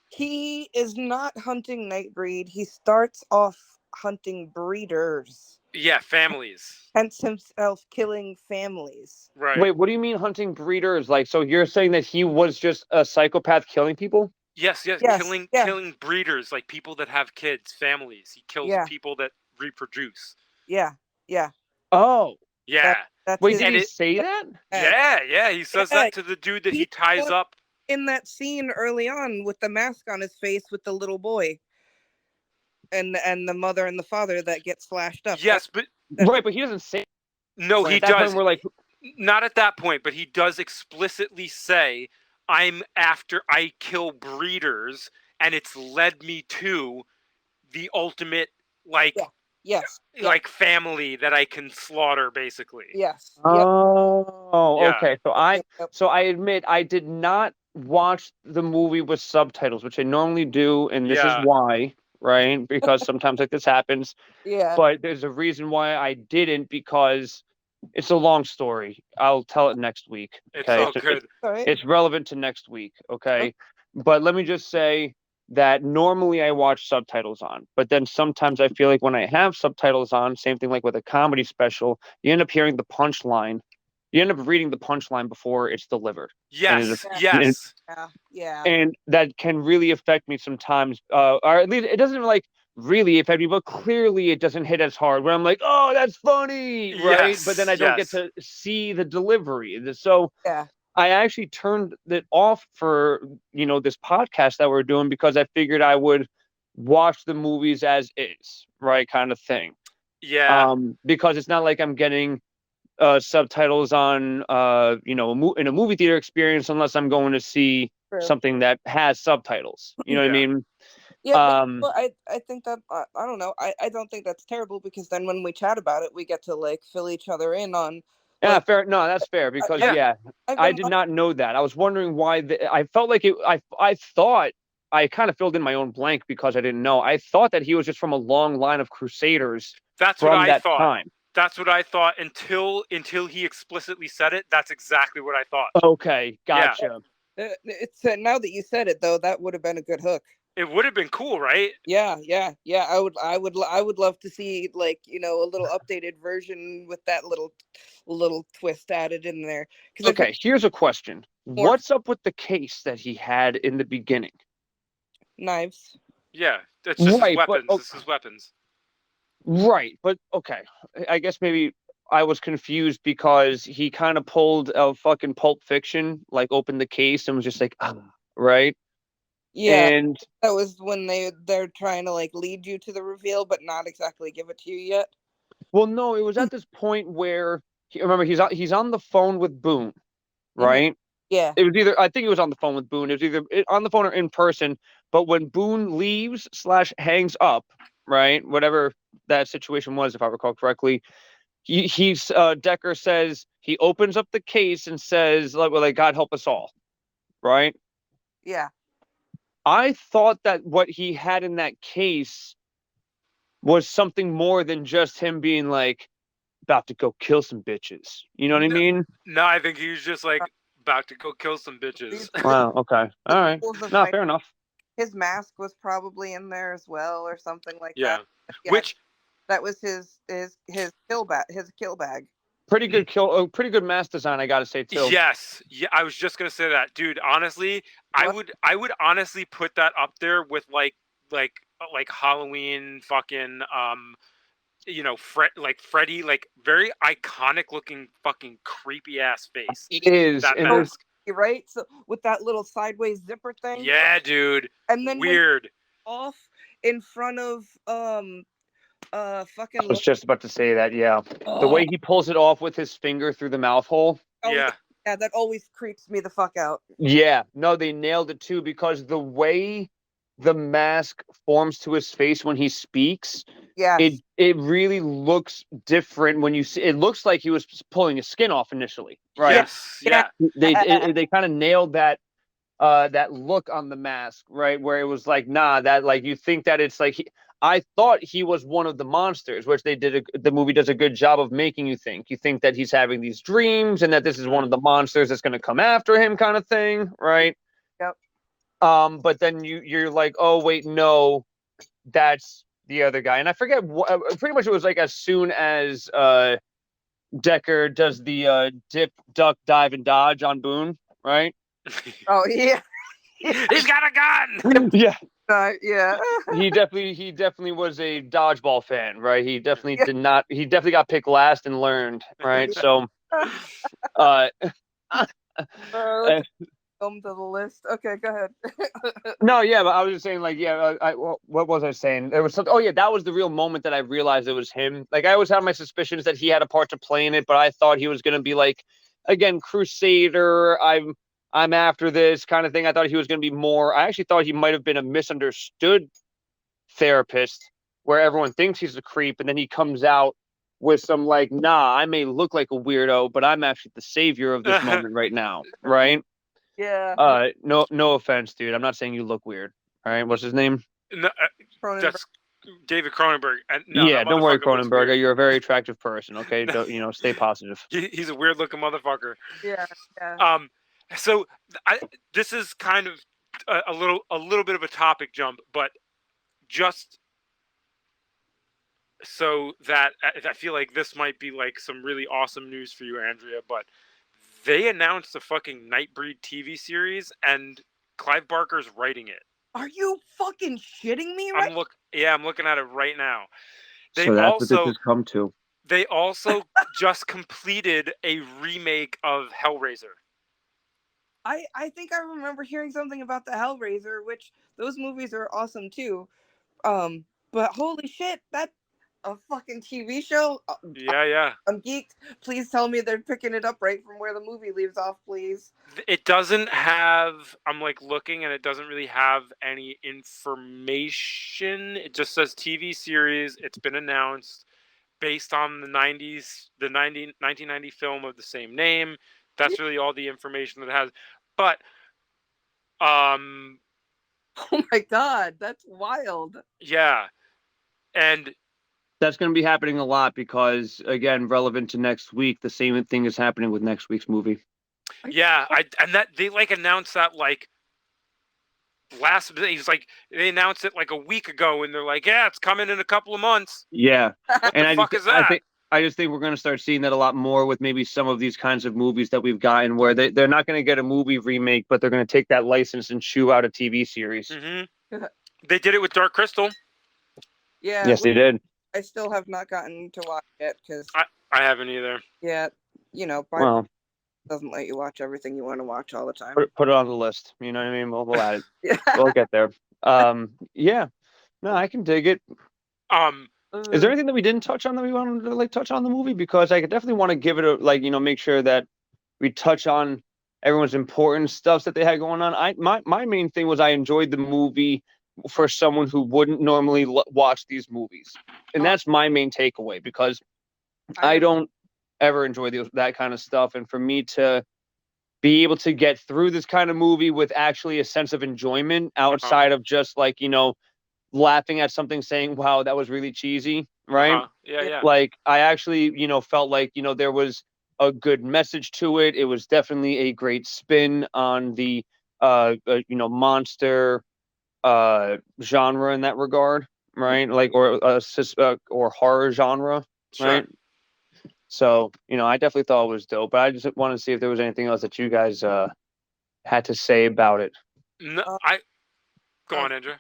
He is not hunting Nightbreed. He starts off hunting breeders, yeah, families. hence himself killing families. Right. Wait, what do you mean hunting breeders? Like, so you're saying that he was just a psychopath killing people? Yes, yes, Yes, killing yeah, killing breeders, like people that have kids, families. He kills yeah, people that reproduce. yeah, yeah. Oh, That Yeah. that's wait, his. did And he it say that? yeah, yeah, he says Yeah, that to the dude that he he's the ties one up. in that scene early on with the mask on his face with the little boy and the mother and the father that get slashed up. Yes, but That's Right, but he doesn't say. no, Right he at that point, does. we're like, Not at that point, but he does explicitly say, I kill breeders, and it's led me to the ultimate Yeah. Yes. Yeah. like family that I can slaughter, basically. Yes. Yep. Oh, Yeah. okay. Yep. Yep. So I admit I did not watch the movie with subtitles, which I normally do, and this is Yeah. why, right? Because sometimes like this happens. Yeah. But there's a reason why I didn't, because it's a long story. I'll tell it next week. It's Okay. all So good. All right. it's relevant to next week. Okay. Okay. But let me just say that normally I watch subtitles on, but then sometimes I feel like when I have subtitles on, same thing like with a comedy special, you end up hearing the punchline. You end up reading the punchline before it's delivered. And Yes. Yeah. Yes. Yeah. Yeah. and that can really affect me sometimes, or at least it doesn't like really affect me, but clearly it doesn't hit as hard when I'm like, oh, that's funny, right? But then Yes. I don't get Yes. to see the delivery. So Yeah. I actually turned it off for this podcast that we're doing, because I figured I would watch the movies as is, right, kind of thing. Yeah. Because it's not like I'm getting subtitles on in a movie theater experience, unless I'm going to see True. something that has subtitles. You know what I Yeah. mean? Yeah. Um, Well, I think that I don't know. I don't think that's terrible, because then when we chat about it, we get to like fill each other in on yeah, like fair. No, that's fair, because I, Yeah. yeah, I've I been did not know that. I was wondering why. I felt like it. I thought I kind of filled in my own blank because I didn't know. I thought that he was just from a long line of crusaders That's what from I that thought. time. That's what I thought until he explicitly said it. That's exactly what I thought. Okay, Yeah. gotcha. it's now that you said it though, that would have been a good hook. It would have been cool, right? Yeah, yeah, yeah. I would love to see like a little updated version with that little twist added in there, because I feel Okay, here's a question. more What's up with the case that he had in the beginning? knives. Yeah. It's just his Right, but weapons. It's his weapons. right, but okay. I guess maybe I was confused because he kind of pulled a fucking Pulp Fiction, like opened the case and was just like, right? Yeah, And that was when they're trying to like lead you to the reveal, but not exactly give it to you yet. well, no, it was at this point where remember he's on the phone with Boone, Hmm. right? Yeah, It was either I think it was on the phone with Boone. It was either on the phone or in person. But when Boone leaves slash hangs up, right, whatever that situation was, if I recall correctly, he's Decker says he opens up the case and says like, well, like God help us all, right? yeah, I thought that what he had in that case was something more than just him being like about to go kill some bitches. You know what I No, mean? no, I think he was just like about to go kill some bitches. these Wow. Okay. the All right. rules of No, fight. fair enough. His mask was probably in there as well, or something like that. Yeah. Yeah, Which that was his kill bag. Pretty good kill. Oh, pretty good mask design, I gotta say too. yes, yeah, I was just gonna say that, dude. Honestly, What? I would honestly put that up there with like Halloween fucking like Freddy, like very iconic looking fucking creepy ass face. It is, That and there's mask. Right? So with that little sideways zipper thing, Yeah, dude. and then when Weird. off in front of I fucking was just about to say that. Yeah, the oh, way he pulls it off with his finger through the mouth hole. oh Yeah. yeah, that always creeps me the fuck out. Yeah, no, they nailed it too, because the way the mask forms to his face when he speaks, it Yes. it really looks different when you see. It looks like he was pulling his skin off initially, Yeah. right? Yes. Yeah. Yeah. They kind of nailed that look on the mask, right? Where it was like, nah, that like you think that it's like I thought he was one of the monsters, which the movie does a good job of making you think. You think that he's having these dreams and that this is one of the monsters that's going to come after him, kind of thing, right? Yep. But then you're like, oh wait, no, that's the other guy, and I forget what. Pretty much, it was like as soon as Decker does the dip, duck, dive, and dodge on Boone, right? Oh yeah. He's got a gun. Yeah. Yeah. He definitely was a dodgeball fan, right? He definitely Yeah. did not. He definitely got picked last and learned, right? So, uh, Let's come to the list. Okay, go ahead. no, yeah, but I was just saying, like, yeah, what was I saying? There was something. Oh, yeah, that was the real moment that I realized it was him. Like, I always had my suspicions that he had a part to play in it, but I thought he was going to be like, again, Crusader. I'm after this kind of thing. I thought he was going to be more. I actually thought he might have been a misunderstood therapist where everyone thinks he's a creep, and then he comes out with some like, nah, I may look like a weirdo, but I'm actually the savior of this moment right now, right? Yeah, No offense, dude. I'm not saying you look weird. All right, what's his name? No, Cronenberg. that's David Cronenberg. And no, Yeah, that don't worry, motherfucker looks Cronenberg. weird. You're a very attractive person. Okay, don't stay positive. He's a weird looking motherfucker. Yeah, yeah. Um, so this is kind of a little bit of a topic jump, but just so that I feel like this might be like some really awesome news for you, Andrea. But they announced the fucking Nightbreed TV series, and Clive Barker's writing it. Are you fucking shitting me right? I'm looking at it right now. They So that's what this also has come to. they also just completed a remake of Hellraiser. I think I remember hearing something about the Hellraiser, which those movies are awesome too. But holy shit, that a fucking TV show. Yeah, yeah. I'm geeked. Please tell me they're picking it up right from where the movie leaves off, please. It doesn't have. I'm like looking, and it doesn't really have any information. It just says TV series. It's been announced based on the 90s, the 1990 film of the same name. That's really all the information that it has. But um, Oh my god, that's wild. yeah, and That's going to be happening a lot because, again, relevant to next week, the same thing is happening with next week's movie. yeah, and that they like announced that like he's like they announced it like a week ago, and they're like, yeah, it's coming in a couple of months. Yeah, What and the fuck is that? I just think we're going to start seeing that a lot more with maybe some of these kinds of movies that we've gotten, where they're not going to get a movie remake, but they're going to take that license and chew out a TV series. Mm-hmm. They did it with Dark Crystal. Yeah. Yes, they did. I still have not gotten to watch it because I haven't either. yeah, Well, doesn't let you watch everything you want to watch all the time. put it on the list. You know what I mean? We'll add it. Yeah. We'll get there. Yeah. No, I can dig it. Is there anything that we didn't touch on that we wanted to like touch on the movie? Because I definitely want to give it a like, make sure that we touch on everyone's important stuff that they had going on. My main thing was I enjoyed the movie for someone who wouldn't normally watch these movies, and that's my main takeaway because I don't ever enjoy that kind of stuff, and for me to be able to get through this kind of movie with actually a sense of enjoyment outside of just like laughing at something saying wow that was really cheesy, right? Yeah. Like I actually felt like there was a good message to it. It was definitely a great spin on the monster genre in that regard, right? Like or horror genre, Sure. right? So I definitely thought it was dope, but I just wanted to see if there was anything else that you guys had to say about it. No, go on, Andrew.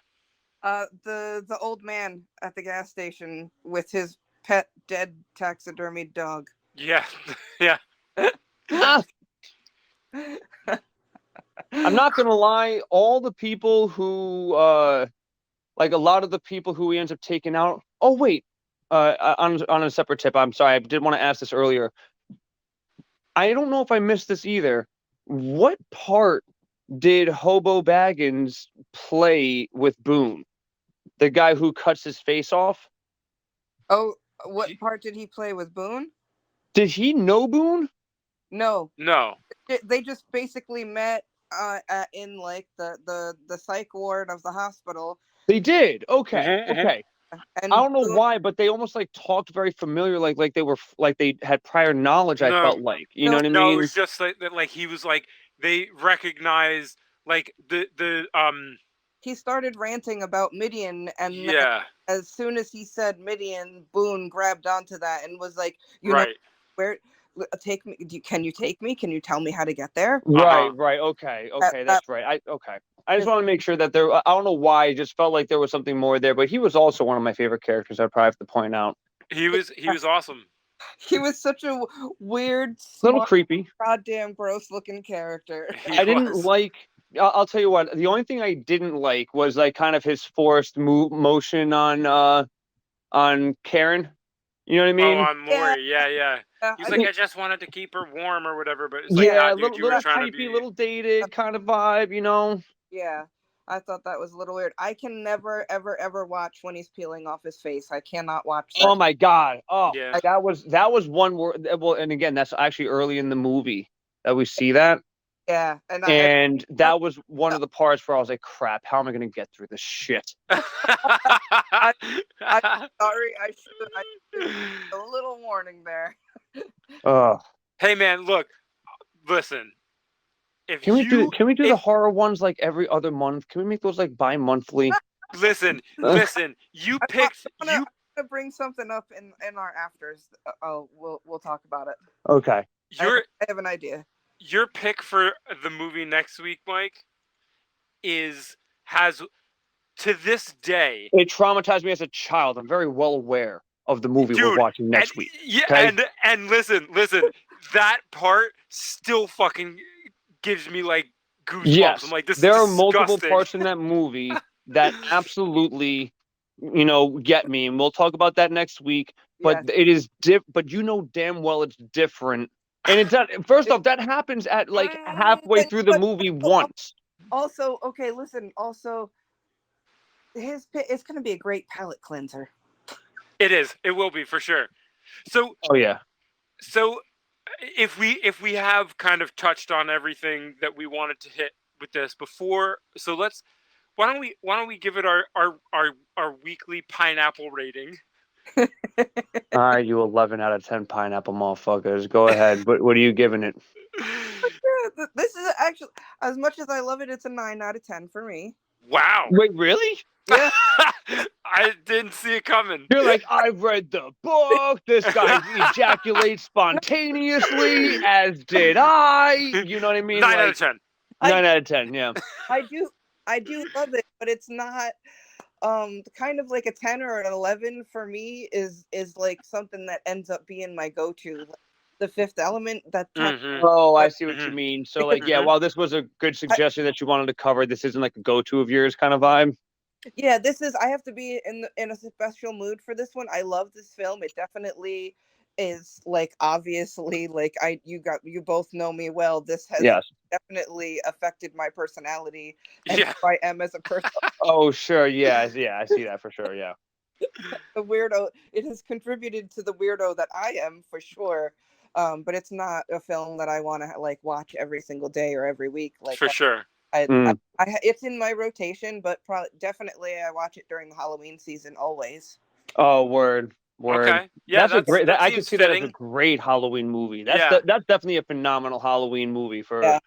The old man at the gas station with his pet dead taxidermied dog. Yeah, yeah. I'm not gonna lie, all the people who like a lot of the people who he ends up taking out. Oh wait, on a separate tip, I'm sorry, I did want to ask this earlier. I don't know if I missed this either. What part did Hobo Baggins play with Boone? The guy who cuts his face off? Oh, what part did he play with Boone? Did he know Boone? No. They just basically met in like the psych ward of the hospital. They did. Okay. Okay. And I don't know Boone, why, but they almost like talked very familiar, like they were like they had prior knowledge. I felt like, you know what I mean? No, it was just like that. Like he was like they recognized like the he started ranting about Midian, and yeah. as soon as he said Midian, Boone grabbed onto that and was like, know where take me? Can you take me? Can you tell me how to get there? Right. Okay. That's right. I just want to make sure that there. I don't know why. I just felt like there was something more there, but he was also one of my favorite characters. I'd probably have to point out. He was awesome. He was such a weird, little creepy, goddamn gross looking character. I didn't like. I'll tell you what. The only thing I didn't like was like kind of his forced motion on Karen. You know what I Oh, mean? on Yeah, Maury. Yeah, yeah. He's I like, think I just wanted to keep her warm or whatever, but it's like, nah, Yeah, dude, you were little trying to typey, be. little dated kind of vibe, you know. yeah. I thought that was a little weird. I can never, ever, ever watch when he's peeling off his face. I cannot watch Oh that. my God! Oh, Yeah. I, that was one word. Well, and again, that's actually early in the movie that we see that, yeah, and and that was one of the parts where I was like, "Crap, how am I going to get through this shit?" I, I sorry. I should a little warning there. Ugh. Hey, man, look, listen. Can we do the If horror ones like every other month? Can we make those like bi-monthly? listen, you picked, I'm you, gonna bring something up in our afters. Oh, we'll talk about it. Okay. your, I have an idea. your pick for the movie next week, Mike, has to this day, It traumatized me as a child. I'm very well aware of the movie we're dude, watching and next week. yeah, Okay. and listen, that part still fucking gives me like goosebumps. I'm Yes, like, this is there are multiple disgusting. parts in that movie that absolutely, get me, and we'll talk about that next week. But Yes. it is but you know damn well it's different. And it's not, first off, that happens at like halfway through the But movie once. also, okay, listen. Also, it's gonna be a great palate cleanser. It is. It will be for sure. So Oh yeah. so if we have kind of touched on everything that we wanted to hit with this before, so let's why don't we give it our weekly pineapple rating? All right, you 11 out of 10 pineapple motherfuckers. Go ahead. What are you giving it? Yeah, this is actually, as much as I love it, it's a 9 out of 10 for me. Wow. Wait, really? Yeah. I didn't see it coming. You're like, I've read the book. This guy ejaculates spontaneously, as did I. You know what I mean? 9 out Like of 10. 9 I out of 10. Yeah. I do I do love it, but it's not kind of like a 10 or an 11 for me is like something that ends up being my go-to. Like, The Fifth Element, that type Mhm. Oh, I of, see what you Mhm. mean. So, because like, yeah, Mhm. while this was a good I, suggestion that you wanted to cover, this isn't like a go-to of yours kind of vibe. yeah, this is, I have to be in a special mood for this one. I love this film. It definitely is, like, obviously, like, you both know me well. This has Yes. definitely affected my personality and Yeah. who I am as a person. Oh, sure. Yeah. Yeah. I see that for sure. Yeah. The weirdo, it has contributed to the weirdo that I am for sure. But it's not a film that I want to like watch every single day or every week. Like For sure. Mm. it's in my rotation, but probably definitely I watch it during the Halloween season always. Oh, word. Word. Okay. Yeah, That's a great. that I could seems see that as a fitting. great Halloween movie. Yeah. That's definitely a phenomenal Halloween movie for. Yeah,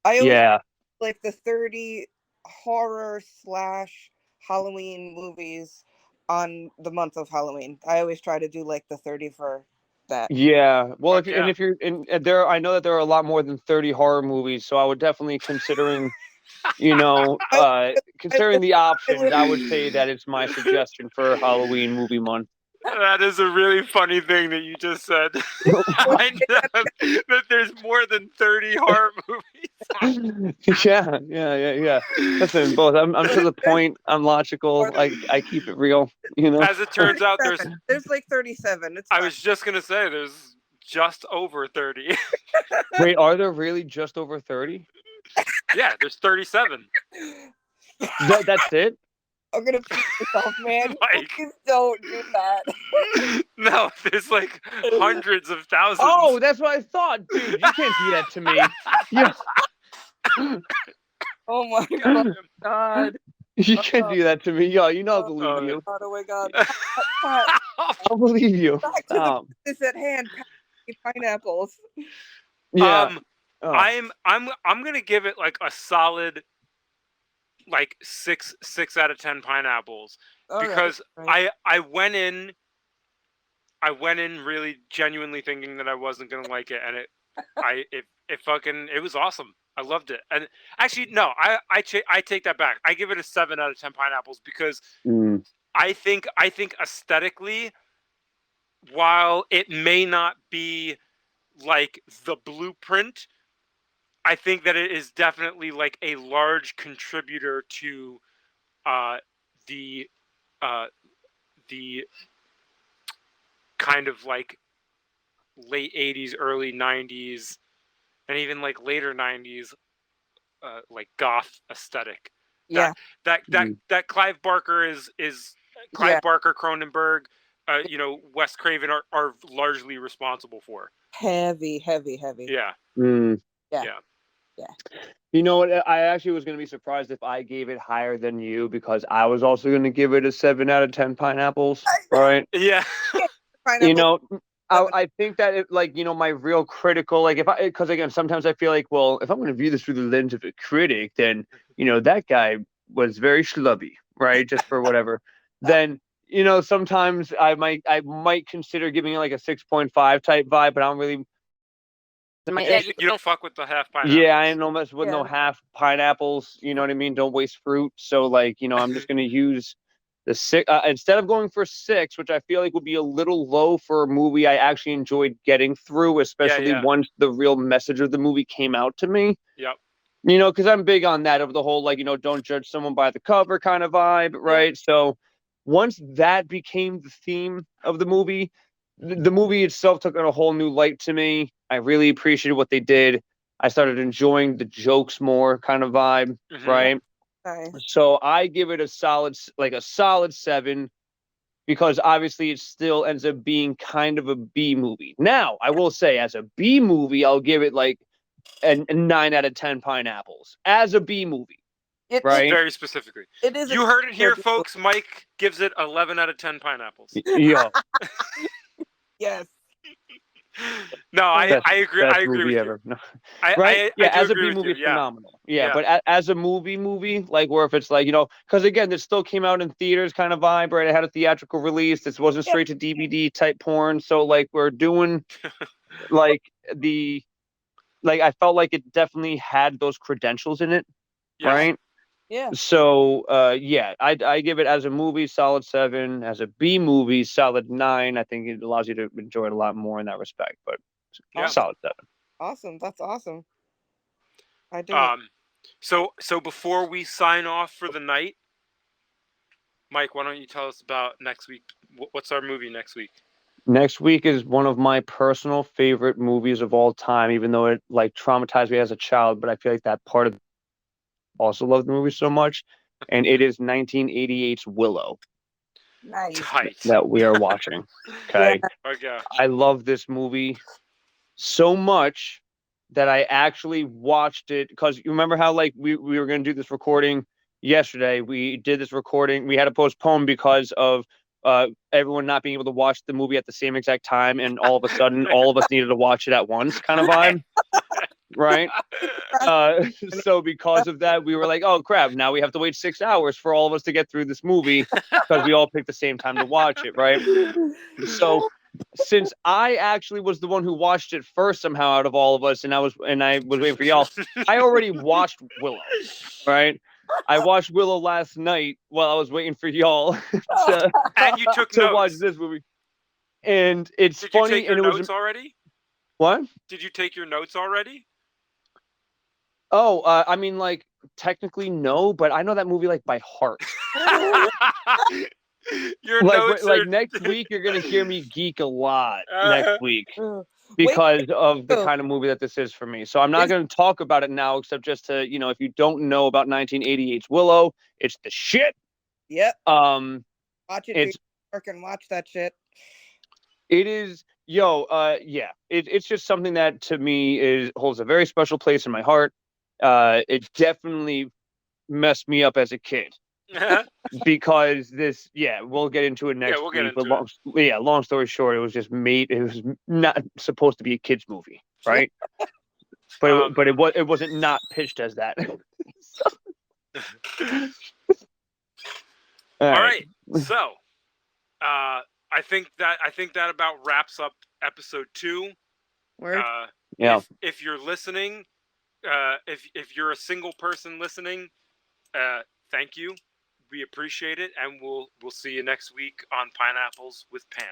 I always Yeah. like the 30 horror slash Halloween movies on the month of Halloween. I always try to do like the 30 for that. Yeah. Well, Fuck yeah. if you're in there, I know that there are a lot more than 30 horror movies, so I would definitely considering, I, I, considering the I options, live I would say that it's my suggestion for Halloween movie month. That is a really funny thing that you just said. I know that there's more than 30 horror movies. Yeah. Listen, both. I'm to the point. I'm logical. I keep it real. As it turns out, 37. There's like 37. It's I fine. was just going to say, there's just over 30. Wait, are there really just over 30? Yeah, there's 37. That's it? I'm gonna pee myself, man. Like, Please don't do that. no, there's like hundreds of thousands. Oh, that's what I thought, dude. You can't do that to me. Yeah. Oh my God god. You can't Oh, do that to me. Yo, I'll oh, believe damn. you. god. Oh my god. Pat, I'll believe you. back to the Stop. business at hand. Pineapples. Yeah. um, Oh. I'm gonna give it like a solid like six out of 10 pineapples All right. because Right. I went in really genuinely thinking that I wasn't gonna like it, and it was awesome. I loved it, and actually no, I take that back. I give it a 7 out of 10 pineapples because Mm. I think aesthetically, while it may not be like the blueprint, I think that it is definitely like a large contributor to uh, the uh, the kind of like late 80s, early 90s, and even like later 90s, like goth aesthetic. That Yeah. that Clive Barker is Yeah. Clive Barker, Cronenberg, Wes Craven are largely responsible for. Heavy, heavy, heavy. Yeah, Mm. Yeah. yeah. Yeah. You know what? I actually was going to be surprised if I gave it higher than you because I was also going to give it a 7 out of 10 pineapples. Right? Yeah. You Pineapple know, seven. I think that it, like, my real critical, like, if I, because again, sometimes I feel like, well, if I'm going to view this through the lens of a critic, then, that guy was very schlubby, right? Just for whatever. Then, sometimes I might consider giving it like a 6.5 type vibe, but I don't really. Yeah, you don't fuck with the half Yeah, I pineapples. ain't no mess with no Yeah. half pineapples. You know what I mean? Don't waste fruit. So, like, I'm just gonna use the six instead of going for 6, which I feel like would be a little low for a movie I actually enjoyed getting through, Yeah, especially yeah. once the real message of the movie came out to me. Yep. Because I'm big on that, of the whole, like, don't judge someone by the cover kind of vibe, right? So once that became the theme of the movie, the movie itself took on a whole new light to me. I really appreciated what they did. I started enjoying the jokes more kind of vibe, Mhm. right? Nice. So I give it a solid 7, because obviously it still ends up being kind of a B movie. Now, I will say, as a B movie, I'll give it like a 9 out of 10 pineapples as a B movie, right? Very specifically. It is. You heard it here, a folks. Mike gives it 11 out of 10 pineapples. Yo, Yes. No, I best agree. I best agree movie with you. ever. No. I Right? I, Yeah, I do as a agree B with movie, you. it's Yeah. phenomenal. Yeah, Yeah. but as a movie, like, where if it's like, because again, this still came out in theaters kind of vibe, right? It had a theatrical release. This wasn't Yeah. straight to DVD type porn. So, like, we're doing like the like I felt like it definitely had those credentials in it, Yes. right? Yeah. So yeah, I give it, as a movie, solid 7. As a B movie, solid 9. I think it allows you to enjoy it a lot more in that respect, but Yeah. Awesome. solid 7. Awesome. That's awesome. I dig it. So before we sign off for the night, Mike, why don't you tell us about next week? What's our movie next week? Next week is one of my personal favorite movies of all time, even though it, like, traumatized me as a child, but I feel like that part of also love the movie so much, and it is 1988's Willow Nice. Tight. that we are watching. Yeah. Okay. Okay. I love this movie so much that I actually watched it, because you remember how, like, we were going to do this recording yesterday. We did this recording. We had to postpone because of everyone not being able to watch the movie at the same exact time, and all of a sudden, all of us needed to watch it at once, kind of vibe, right? So because of that, we were like, oh crap, now we have to wait 6 hours for all of us to get through this movie because we all picked the same time to watch it, right? So since I actually was the one who watched it first somehow out of all of us, and I was waiting for y'all, I already watched Willow, right? I watched Willow last night while I was waiting for y'all to And you took watch notes. this movie. And it's Did you funny, take your and it was notes already? what? Did you take your notes already? Oh, I mean, like, technically no, but I know that movie like by heart. Your Like, notes like are. next week, you're gonna hear me geek a lot next Uh, week, Wait. because of the So kind of movie that this is for me. So I'm not is going to talk about it now, except just to, if you don't know about 1988's Willow, it's the shit. yep. Um, Watch it, dude. it's Freaking watch that shit. it is yeah. It's just something that to me holds a very special place in my heart. It definitely messed me up as a kid, because this, yeah, we'll get into it Yeah, next we'll get week. But into it. long story short, it was not supposed to be a kids movie, right? But Um, it wasn't not pitched as that. All all right. right. So, I think that about wraps up episode 2. Word. Yeah. If you're listening, if you're a single person listening, thank you. We appreciate it, and we'll see you next week on Pineapples with Pam.